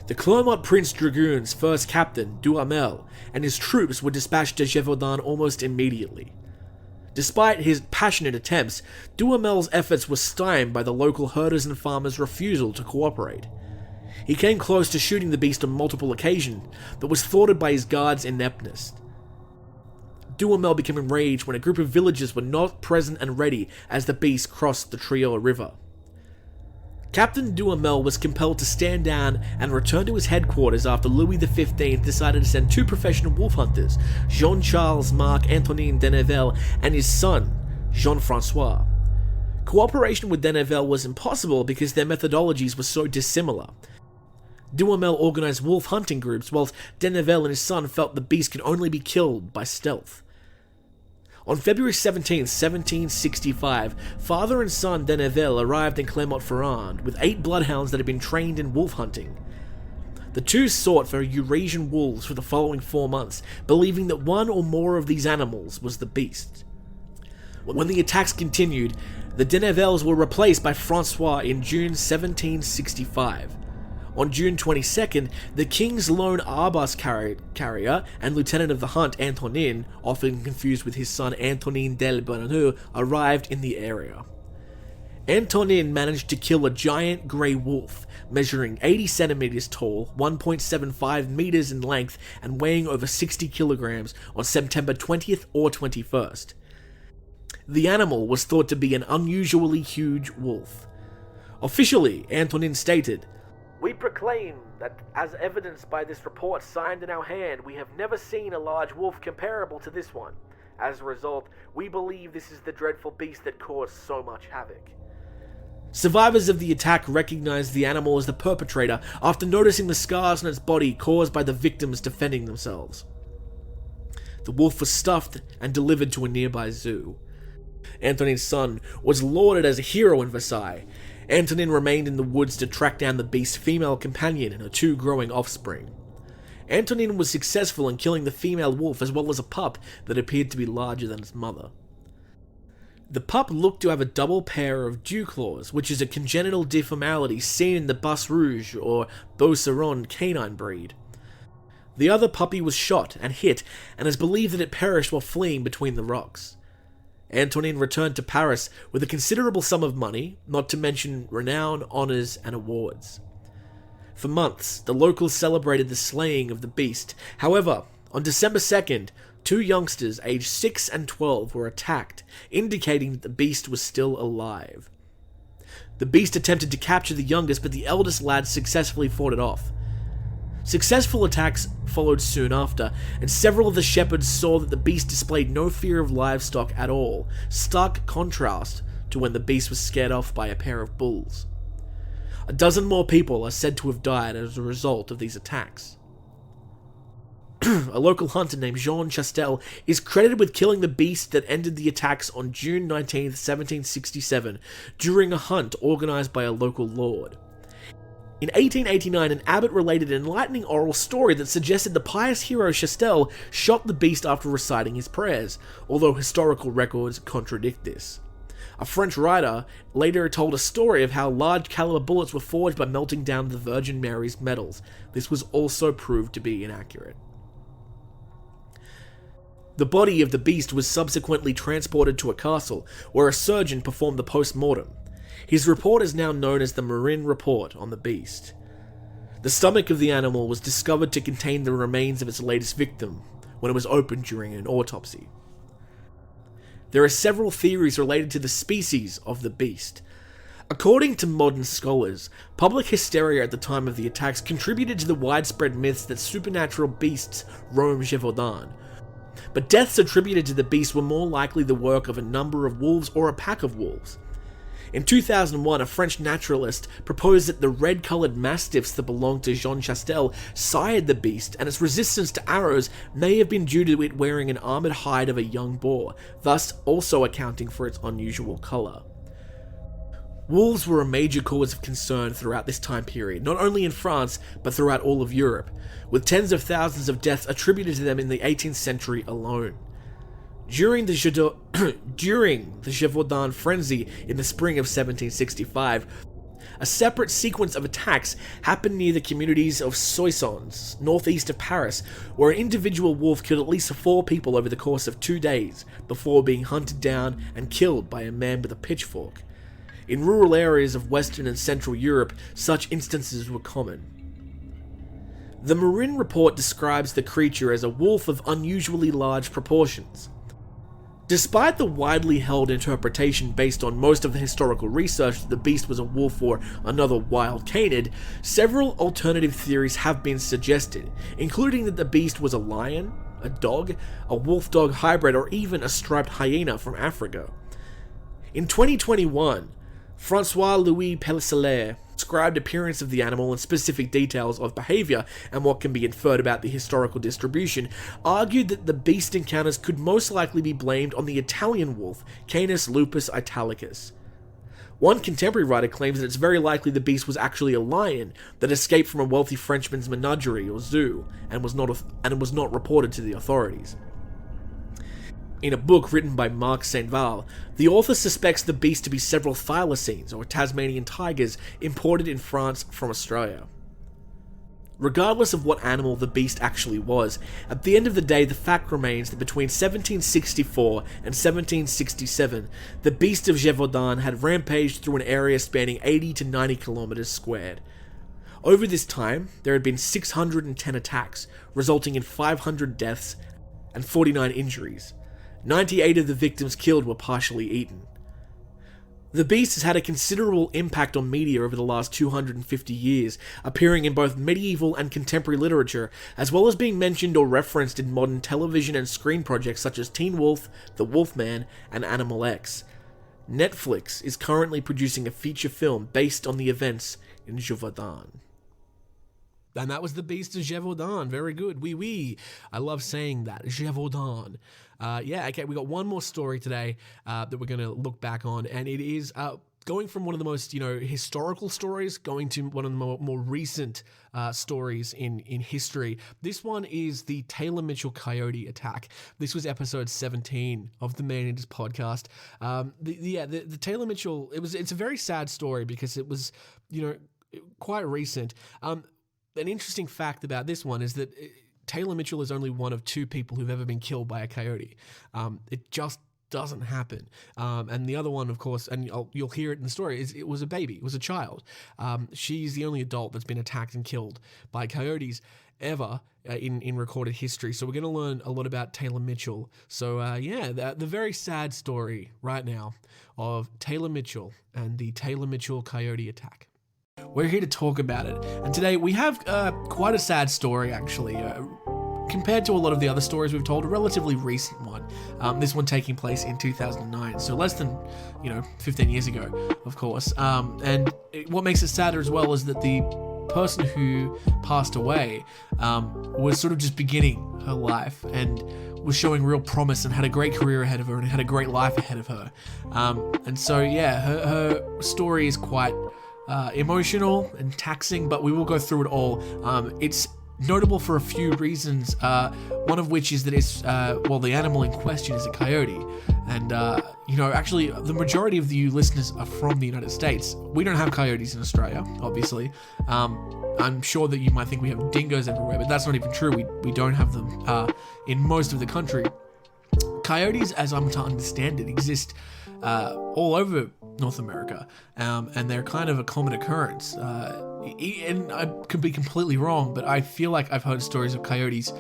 The Clermont Prince Dragoons' first captain, Duhamel, and his troops were dispatched to Gévaudan almost immediately. Despite his passionate attempts, Duhamel's efforts were stymied by the local herders and farmers' refusal to cooperate. He came close to shooting the beast on multiple occasions, but was thwarted by his guards' ineptness. Duhamel became enraged when a group of villagers were not present and ready as the beast crossed the Triolle River. Captain Duhamel was compelled to stand down and return to his headquarters after Louis XV decided to send two professional wolf hunters, Jean-Charles Marc Antonin Denevelle and his son, Jean-Francois. Cooperation with Denevelle was impossible because their methodologies were so dissimilar. Duhamel organized wolf hunting groups, whilst Denevelle and his son felt the beast could only be killed by stealth. On February 17, 1765, father and son Denevelle arrived in Clermont-Ferrand with 8 bloodhounds that had been trained in wolf hunting. The two sought for Eurasian wolves for the following 4 months, believing that one or more of these animals was the beast. When the attacks continued, the Denevelles were replaced by Francois in June 1765. On June 22nd, the king's lone Arbas carrier and lieutenant of the hunt, Antonin, often confused with his son Antonin del Berneux, arrived in the area. Antonin managed to kill a giant grey wolf, measuring 80 centimeters tall, 1.75 meters in length, and weighing over 60 kilograms on September 20th or 21st. The animal was thought to be an unusually huge wolf. Officially, Antonin stated, "We proclaim that, as evidenced by this report signed in our hand, we have never seen a large wolf comparable to this one. As a result, we believe this is the dreadful beast that caused so much havoc." Survivors of the attack recognized the animal as the perpetrator after noticing the scars on its body caused by the victims defending themselves. The wolf was stuffed and delivered to a nearby zoo. Antonin's son was lauded as a hero in Versailles. Antonin remained in the woods to track down the beast's female companion and her 2 growing offspring. Antonin was successful in killing the female wolf as well as a pup that appeared to be larger than its mother. The pup looked to have a double pair of dew claws, which is a congenital deformality seen in the Bas Rouge or Beauceron canine breed. The other puppy was shot and hit, and is believed that it perished while fleeing between the rocks. Antonin returned to Paris with a considerable sum of money, not to mention renown, honours, and awards. For months, the locals celebrated the slaying of the beast. However, on December 2nd, 2 youngsters aged 6 and 12 were attacked, indicating that the beast was still alive. The beast attempted to capture the youngest, but the eldest lad successfully fought it off. Successful attacks followed soon after, and several of the shepherds saw that the beast displayed no fear of livestock at all, stark contrast to when the beast was scared off by a pair of bulls. A dozen more people are said to have died as a result of these attacks. A local hunter named Jean Chastel is credited with killing the beast that ended the attacks on June 19, 1767, during a hunt organized by a local lord. In 1889, an abbot related an enlightening oral story that suggested the pious hero Chastel shot the beast after reciting his prayers, although historical records contradict this. A French writer later told a story of how large caliber bullets were forged by melting down the Virgin Mary's medals. This was also proved to be inaccurate. The body of the beast was subsequently transported to a castle, where a surgeon performed the post-mortem. His report is now known as the Marin Report on the beast. The stomach of the animal was discovered to contain the remains of its latest victim when it was opened during an autopsy. There are several theories related to the species of the beast. According to modern scholars, public hysteria at the time of the attacks contributed to the widespread myths that supernatural beasts roam Gévaudan. But deaths attributed to the beast were more likely the work of a number of wolves or a pack of wolves. In 2001, a French naturalist proposed that the red-coloured mastiffs that belonged to Jean Chastel sired the beast, and its resistance to arrows may have been due to it wearing an armoured hide of a young boar, thus also accounting for its unusual colour. Wolves were a major cause of concern throughout this time period, not only in France, but throughout all of Europe, with tens of thousands of deaths attributed to them in the 18th century alone. During the Gévaudan frenzy in the spring of 1765, a separate sequence of attacks happened near the communities of Soissons, northeast of Paris, where an individual wolf killed at least 4 people over the course of 2 days, before being hunted down and killed by a man with a pitchfork. In rural areas of Western and Central Europe, such instances were common. The Marin Report describes the creature as a wolf of unusually large proportions. Despite the widely held interpretation based on most of the historical research that the beast was a wolf or another wild canid, several alternative theories have been suggested, including that the beast was a lion, a dog, a wolf-dog hybrid, or even a striped hyena from Africa. In 2021, François-Louis Pelliceler described appearance of the animal and specific details of behaviour and what can be inferred about the historical distribution, argued that the beast encounters could most likely be blamed on the Italian wolf, Canis lupus italicus. One contemporary writer claims that it's very likely the beast was actually a lion that escaped from a wealthy Frenchman's menagerie or zoo and was not reported to the authorities. In a book written by Marc Saint-Val, the author suspects the beast to be several thylacines, or Tasmanian tigers, imported in France from Australia. Regardless of what animal the beast actually was, at the end of the day the fact remains that between 1764 and 1767, the beast of Gévaudan had rampaged through an area spanning 80 to 90 kilometers squared. Over this time, there had been 610 attacks, resulting in 500 deaths and 49 injuries. 98 of the victims killed were partially eaten. The beast has had a considerable impact on media over the last 250 years, appearing in both medieval and contemporary literature, as well as being mentioned or referenced in modern television and screen projects such as Teen Wolf, The Wolfman, and Animal X. Netflix is currently producing a feature film based on the events in Gévaudan. And that was the beast of Gévaudan. Very good. Oui. I love saying that. Gévaudan. Okay, we got one more story today that we're going to look back on, and it is going from one of the most, historical stories, going to one of the more recent stories in history. This one is the Taylor Mitchell coyote attack. This was episode 17 of the Man Eaters podcast. The Taylor Mitchell, it's a very sad story because it was, quite recent. An interesting fact about this one is that Taylor Mitchell is only one of 2 people who've ever been killed by a coyote. It just doesn't happen. And the other one, of course, and you'll hear it in the story, it was a baby. It was a child. She's the only adult that's been attacked and killed by coyotes ever in recorded history. So we're going to learn a lot about Taylor Mitchell. So the very sad story right now of Taylor Mitchell and the Taylor Mitchell coyote attack. We're here to talk about it, and today we have quite a sad story, actually, compared to a lot of the other stories we've told, a relatively recent one, this one taking place in 2009, so less than, 15 years ago, of course, what makes it sadder as well is that the person who passed away was sort of just beginning her life, and was showing real promise and had a great career ahead of her and had a great life ahead of her, her story is quite emotional and taxing, but we will go through it all. It's notable for a few reasons, one of which is that the animal in question is a coyote, and actually the majority of you listeners are from the United States. We don't have coyotes in Australia, obviously. I'm sure that you might think we have dingoes everywhere, but that's not even true. We don't have them in most of the country. Coyotes, as I'm to understand it, exist all over North America, and they're kind of a common occurrence. And I could be completely wrong, but I feel like I've heard stories of coyotes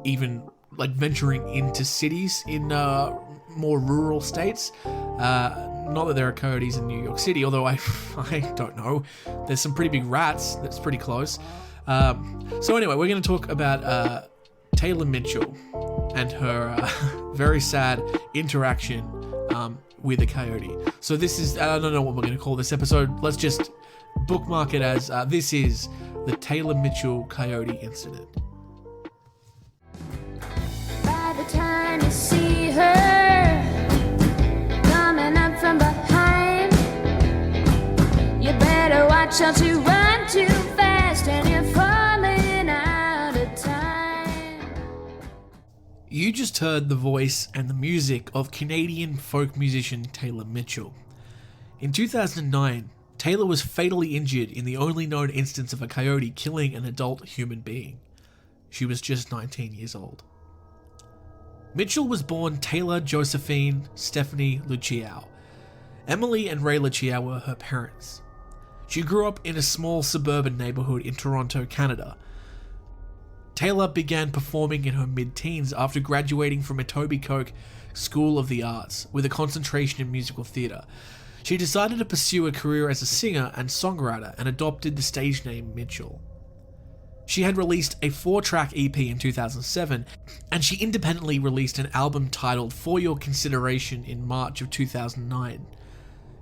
even like venturing into cities in more rural states. Not that there are coyotes in New York City, although I don't know. There's some pretty big rats. That's pretty close. So anyway, we're going to talk about Taylor Mitchell and her very sad interaction with a coyote. So this is, I don't know what we're going to call this episode. Let's just bookmark it as this is the Taylor Mitchell coyote incident. By the time you see her coming up from behind, you better watch out, you run too fast and you're falling out of time. You just heard the voice and the music of Canadian folk musician Taylor Mitchell. In 2009, Taylor was fatally injured in the only known instance of a coyote killing an adult human being. She was just 19 years old. Mitchell was born Taylor Josephine Stephanie Luciao. Emily and Ray Luciao were her parents. She grew up in a small suburban neighborhood in Toronto, Canada. Taylor began performing in her mid-teens after graduating from Etobicoke School of the Arts with a concentration in musical theatre. She decided to pursue a career as a singer and songwriter and adopted the stage name Mitchell. She had released a 4-track EP in 2007, and she independently released an album titled For Your Consideration in March of 2009.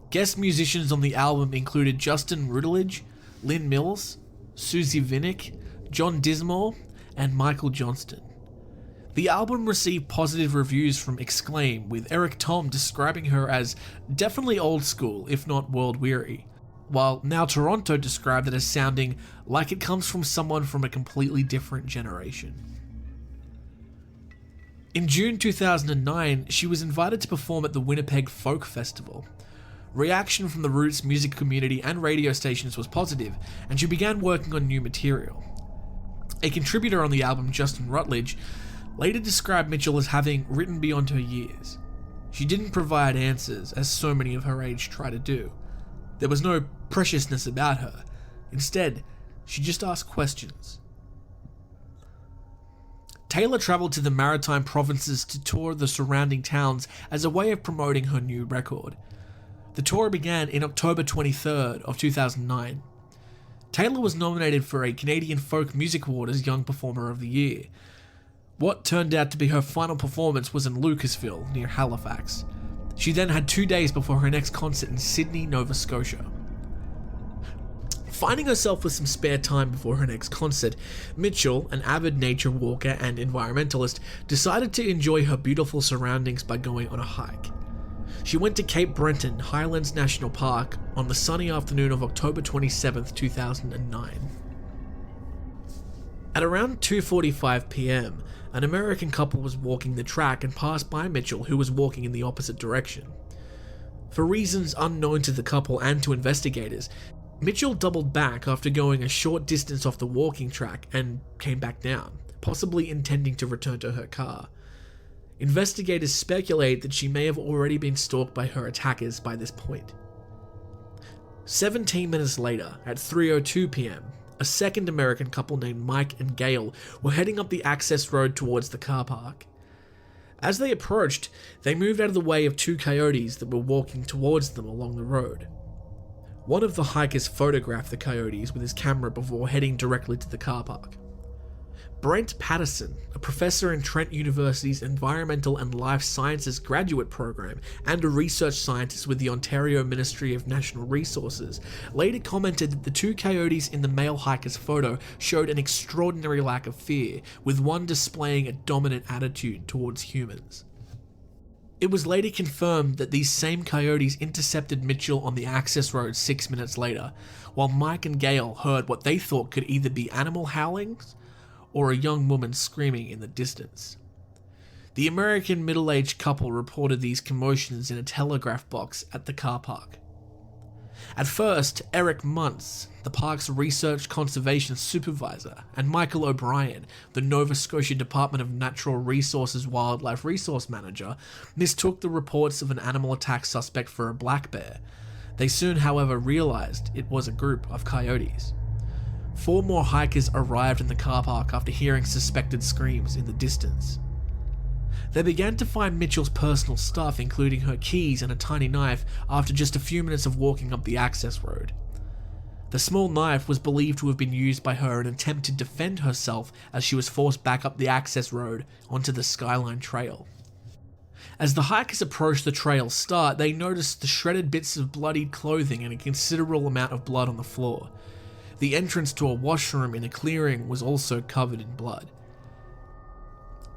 Guest musicians on the album included Justin Rutledge, Lynn Mills, Susie Vinnick, John Dismore, and Michael Johnston. The album received positive reviews from Exclaim, with Eric Tom describing her as definitely old school, if not world-weary, while Now Toronto described it as sounding like it comes from someone from a completely different generation. In June 2009, she was invited to perform at the Winnipeg Folk Festival. Reaction from the Roots music community and radio stations was positive, and she began working on new material. A contributor on the album, Justin Rutledge, later described Mitchell as having written beyond her years. She didn't provide answers, as so many of her age try to do. There was no preciousness about her. Instead, she just asked questions. Taylor travelled to the Maritime provinces to tour the surrounding towns as a way of promoting her new record. The tour began in October 23rd of 2009. Taylor was nominated for a Canadian Folk Music Award as Young Performer of the Year. What turned out to be her final performance was in Lucasville, near Halifax. She then had 2 days before her next concert in Sydney, Nova Scotia. Finding herself with some spare time before her next concert, Mitchell, an avid nature walker and environmentalist, decided to enjoy her beautiful surroundings by going on a hike. She went to Cape Breton Highlands National Park on the sunny afternoon of October 27, 2009. At around 2:45 p.m, an American couple was walking the track and passed by Mitchell, who was walking in the opposite direction. For reasons unknown to the couple and to investigators, Mitchell doubled back after going a short distance off the walking track and came back down, possibly intending to return to her car. Investigators speculate that she may have already been stalked by her attackers by this point. 17 minutes later, at 3:02 p.m, a second American couple named Mike and Gail were heading up the access road towards the car park. As they approached, they moved out of the way of 2 coyotes that were walking towards them along the road. One of the hikers photographed the coyotes with his camera before heading directly to the car park. Brent Patterson, a professor in Trent University's Environmental and Life Sciences graduate program and a research scientist with the Ontario Ministry of Natural Resources, later commented that the 2 coyotes in the male hiker's photo showed an extraordinary lack of fear, with one displaying a dominant attitude towards humans. It was later confirmed that these same coyotes intercepted Mitchell on the access road 6 minutes later, while Mike and Gail heard what they thought could either be animal howlings or a young woman screaming in the distance. The American middle-aged couple reported these commotions in a telegraph box at the car park. At first, Eric Muntz, the park's research conservation supervisor, and Michael O'Brien, the Nova Scotia Department of Natural Resources Wildlife Resource Manager, mistook the reports of an animal attack suspect for a black bear. They soon, however, realized it was a group of coyotes. 4 more hikers arrived in the car park after hearing suspected screams in the distance. They began to find Mitchell's personal stuff, including her keys and a tiny knife, after just a few minutes of walking up the access road. The small knife was believed to have been used by her in an attempt to defend herself as she was forced back up the access road onto the Skyline Trail. As the hikers approached the trail's start, they noticed the shredded bits of bloodied clothing and a considerable amount of blood on the floor. The entrance to a washroom in a clearing was also covered in blood.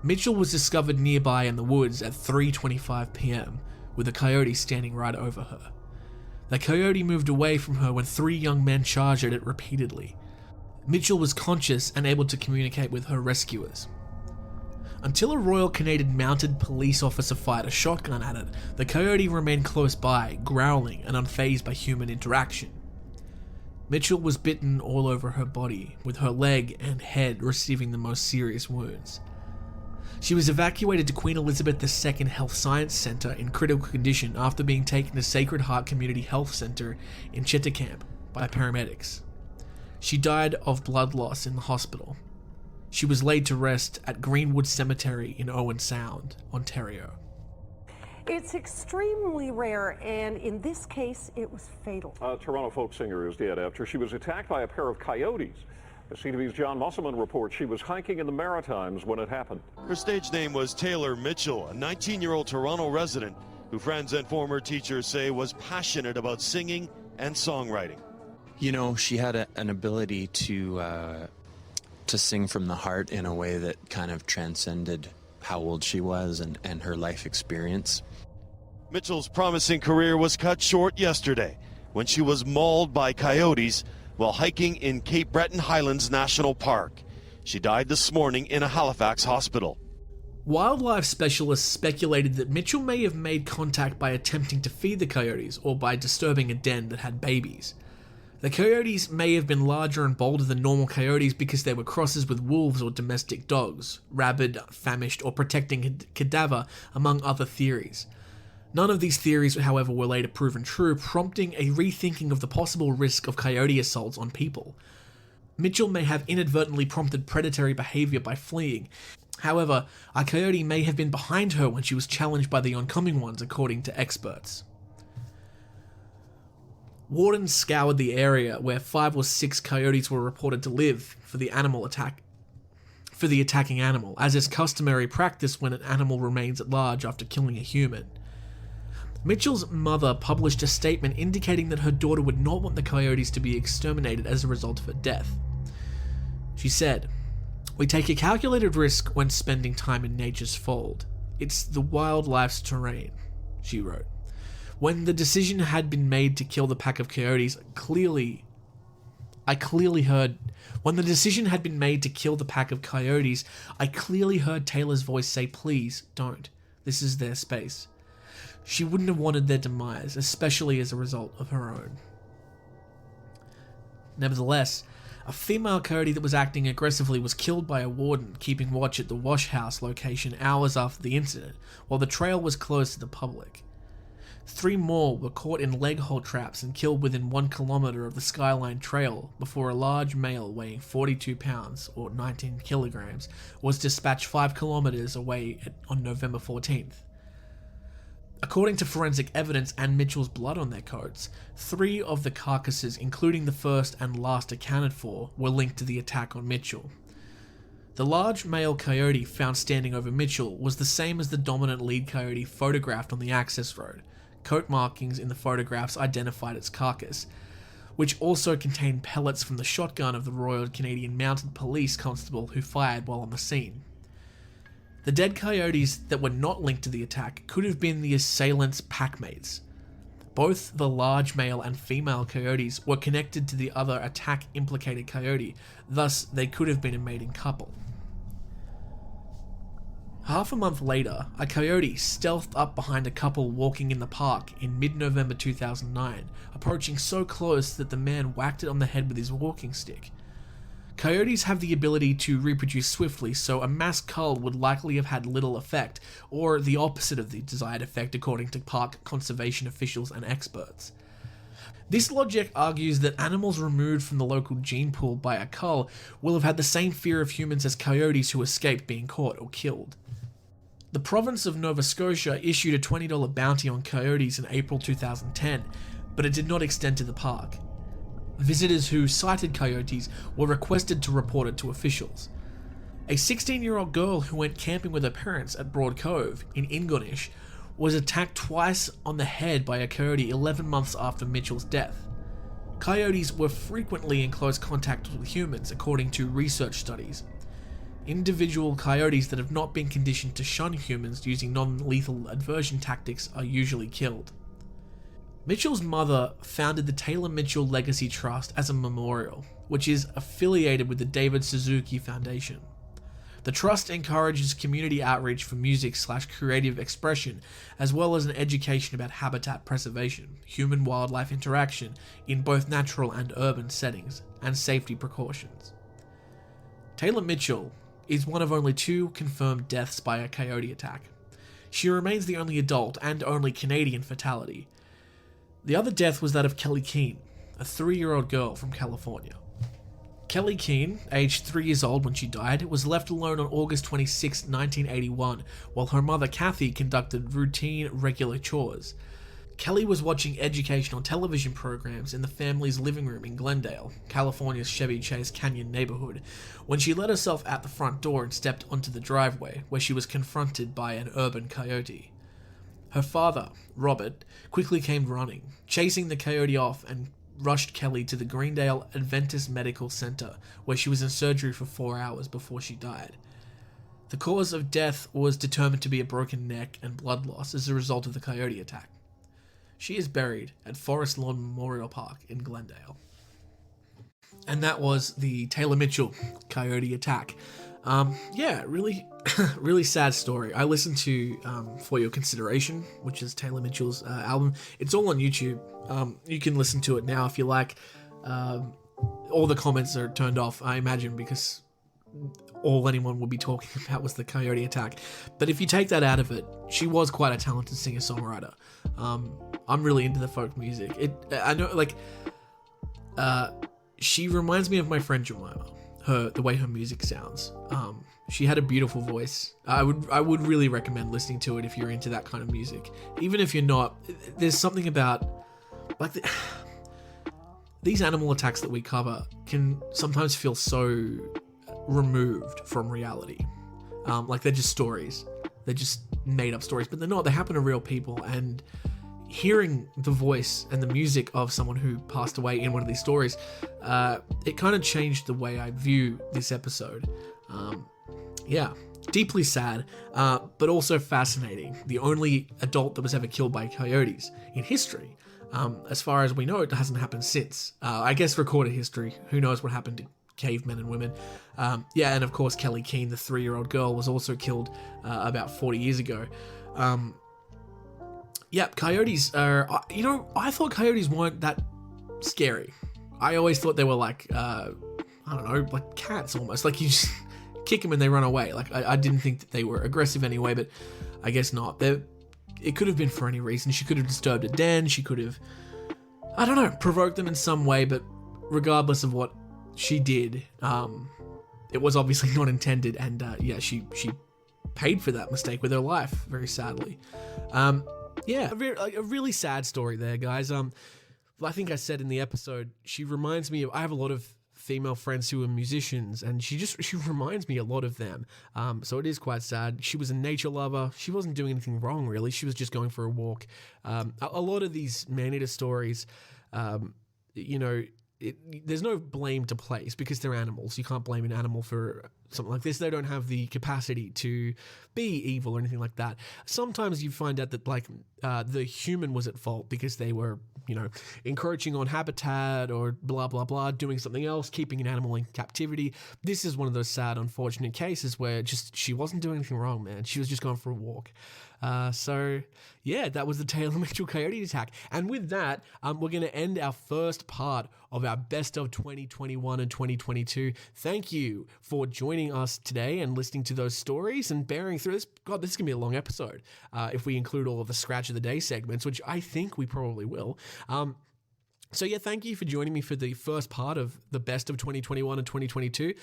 Mitchell was discovered nearby in the woods at 3:25 p.m, with a coyote standing right over her. The coyote moved away from her when 3 young men charged at it repeatedly. Mitchell was conscious and able to communicate with her rescuers. Until a Royal Canadian Mounted Police officer fired a shotgun at it, the coyote remained close by, growling and unfazed by human interaction. Mitchell was bitten all over her body, with her leg and head receiving the most serious wounds. She was evacuated to Queen Elizabeth II Health Science Centre in critical condition after being taken to Sacred Heart Community Health Centre in Cheticamp by paramedics. She died of blood loss in the hospital. She was laid to rest at Greenwood Cemetery in Owen Sound, Ontario. It's extremely rare, and in this case, it was fatal. Toronto folk singer is dead after she was attacked by a pair of coyotes. The CTV's John Musselman reports she was hiking in the Maritimes when it happened. Her stage name was Taylor Mitchell, a 19-year-old Toronto resident who friends and former teachers say was passionate about singing and songwriting. You know, she had an ability to sing from the heart in a way that kind of transcended how old she was and her life experience. Mitchell's promising career was cut short yesterday when she was mauled by coyotes while hiking in Cape Breton Highlands National Park. She died this morning in a Halifax hospital. Wildlife specialists speculated that Mitchell may have made contact by attempting to feed the coyotes or by disturbing a den that had babies. The coyotes may have been larger and bolder than normal coyotes because they were crosses with wolves or domestic dogs, rabid, famished, or protecting a cadaver, among other theories. None of these theories, however, were later proven true, prompting a rethinking of the possible risk of coyote assaults on people. Mitchell may have inadvertently prompted predatory behavior by fleeing. However, a coyote may have been behind her when she was challenged by the oncoming ones, according to experts. Wardens scoured the area where 5 or 6 coyotes were reported to live for the attacking animal, as is customary practice when an animal remains at large after killing a human. Mitchell's mother published a statement indicating that her daughter would not want the coyotes to be exterminated as a result of her death. She said, "We take a calculated risk when spending time in nature's fold. It's the wildlife's terrain," she wrote. When the decision had been made to kill the pack of coyotes, I clearly heard Taylor's voice say, "Please, don't. This is their space." She wouldn't have wanted their demise, especially as a result of her own. Nevertheless, a female coyote that was acting aggressively was killed by a warden keeping watch at the wash house location hours after the incident, while the trail was closed to the public. 3 more were caught in leg hole traps and killed within 1 kilometer of the Skyline Trail before a large male weighing 42 pounds or 19 kilograms was dispatched 5 kilometers away on November 14th. According to forensic evidence and Mitchell's blood on their coats, 3 of the carcasses, including the first and last accounted for, were linked to the attack on Mitchell. The large male coyote found standing over Mitchell was the same as the dominant lead coyote photographed on the access road. Coat markings in the photographs identified its carcass, which also contained pellets from the shotgun of the Royal Canadian Mounted Police constable who fired while on the scene. The dead coyotes that were not linked to the attack could have been the assailants' packmates. Both the large male and female coyotes were connected to the other attack-implicated coyote, thus they could have been a mating couple. Half a month later, a coyote stealthed up behind a couple walking in the park in mid-November 2009, approaching so close that the man whacked it on the head with his walking stick. Coyotes have the ability to reproduce swiftly, so a mass cull would likely have had little effect, or the opposite of the desired effect according to park conservation officials and experts. This logic argues that animals removed from the local gene pool by a cull will have had the same fear of humans as coyotes who escaped being caught or killed. The province of Nova Scotia issued a $20 bounty on coyotes in April 2010, but it did not extend to the park. Visitors who sighted coyotes were requested to report it to officials. A 16-year-old girl who went camping with her parents at Broad Cove in Ingonish was attacked twice on the head by a coyote 11 months after Mitchell's death. Coyotes were frequently in close contact with humans, according to research studies. Individual coyotes that have not been conditioned to shun humans using non-lethal aversion tactics are usually killed. Mitchell's mother founded the Taylor Mitchell Legacy Trust as a memorial, which is affiliated with the David Suzuki Foundation. The trust encourages community outreach for music/creative expression, as well as an education about habitat preservation, human-wildlife interaction in both natural and urban settings, and safety precautions. Taylor Mitchell is one of only 2 confirmed deaths by a coyote attack. She remains the only adult and only Canadian fatality. The other death was that of Kelly Keene, a 3-year-old girl from California. Kelly Keene, aged 3 years old when she died, was left alone on August 26, 1981, while her mother Kathy conducted routine, regular chores. Kelly was watching educational television programs in the family's living room in Glendale, California's Chevy Chase Canyon neighborhood, when she let herself out the front door and stepped onto the driveway, where she was confronted by an urban coyote. Her father, Robert, quickly came running, chasing the coyote off and rushed Kelly to the Greendale Adventist Medical Center, where she was in surgery for 4 hours before she died. The cause of death was determined to be a broken neck and blood loss as a result of the coyote attack. She is buried at Forest Lawn Memorial Park in Glendale. And that was the Taylor Mitchell coyote attack. Really, really sad story. I listened to For Your Consideration, which is Taylor Mitchell's album. It's all on YouTube. You can listen to it now if you like. All the comments are turned off, I imagine, because all anyone would be talking about was the coyote attack. But if you take that out of it, she was quite a talented singer-songwriter. I'm really into the folk music. She reminds me of my friend Jemima. The way her music sounds. She had a beautiful voice. I would really recommend listening to it if you're into that kind of music. Even if you're not, there's something about these animal attacks that we cover can sometimes feel so removed from reality. They're just stories. They're just made up stories, but they're not. They happen to real people, and hearing the voice and the music of someone who passed away in one of these stories, it kind of changed the way I view this episode. Deeply sad, but also fascinating. The only adult that was ever killed by coyotes in history. As far as we know, it hasn't happened since. I guess recorded history. Who knows what happened to cavemen and women. And of course Kelly Keene, the 3-year-old girl, was also killed about 40 years ago. Coyotes are, I thought coyotes weren't that scary. I always thought they were like cats almost. Like you just kick them and they run away. I didn't think that they were aggressive anyway, but I guess not. It could have been for any reason. She could have disturbed a den. She could have, provoked them in some way, but regardless of what she did, it was obviously not intended, and she paid for that mistake with her life, very sadly. A really sad story there, guys. I think I said in the episode, she reminds me of, I have a lot of female friends who are musicians, and she reminds me a lot of them. So it is quite sad. She was a nature lover. She wasn't doing anything wrong, really. She was just going for a walk. A lot of these man-eater stories, there's no blame to place because they're animals. You can't blame an animal for something like this. They don't have the capacity to be evil or anything like that. Sometimes you find out that the human was at fault because they were, encroaching on habitat or blah, blah, blah, doing something else, keeping an animal in captivity. This is one of those sad, unfortunate cases where she wasn't doing anything wrong, man. She was just going for a walk. That was the Taylor Mitchell coyote attack. And with that, we're going to end our first part of our best of 2021 and 2022. Thank you for joining us today and listening to those stories and bearing through this. God, this is going to be a long episode if we include all of the Scratch of the Day segments, which I think we probably will. So yeah, thank you for joining me for the first part of the best of 2021 and 2022.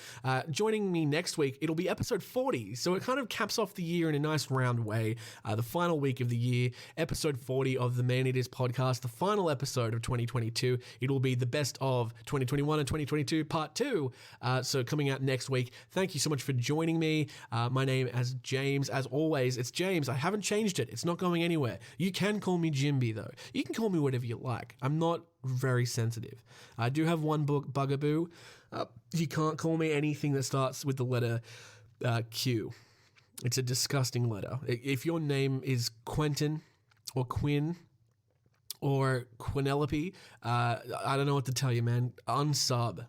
Joining me next week, it'll be episode 40. So it kind of caps off the year in a nice round way. The final week of the year, episode 40 of the Man Eaters podcast, the final episode of 2022. It will be the best of 2021 and 2022 part 2. So coming out next week. Thank you so much for joining me. My name is James. As always, it's James. I haven't changed it. It's not going anywhere. You can call me Jimby though. You can call me whatever you like. I'm not very sensitive. I do have one bugaboo. You can't call me anything that starts with the letter Q. It's a disgusting letter. If your name is Quentin or Quinn or Quinelope, I don't know what to tell you, man. Unsub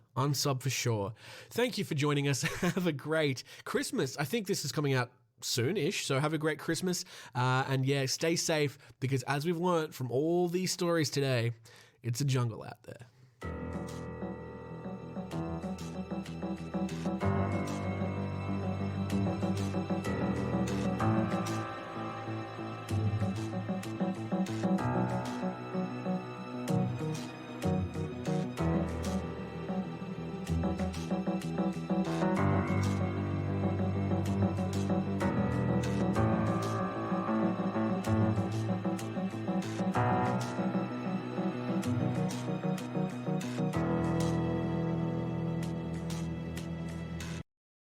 for sure. Thank you for joining us. Have a great Christmas. I think this is coming out soon-ish, so have a great Christmas. And yeah, stay safe, because as we've learned from all these stories today, it's a jungle out there.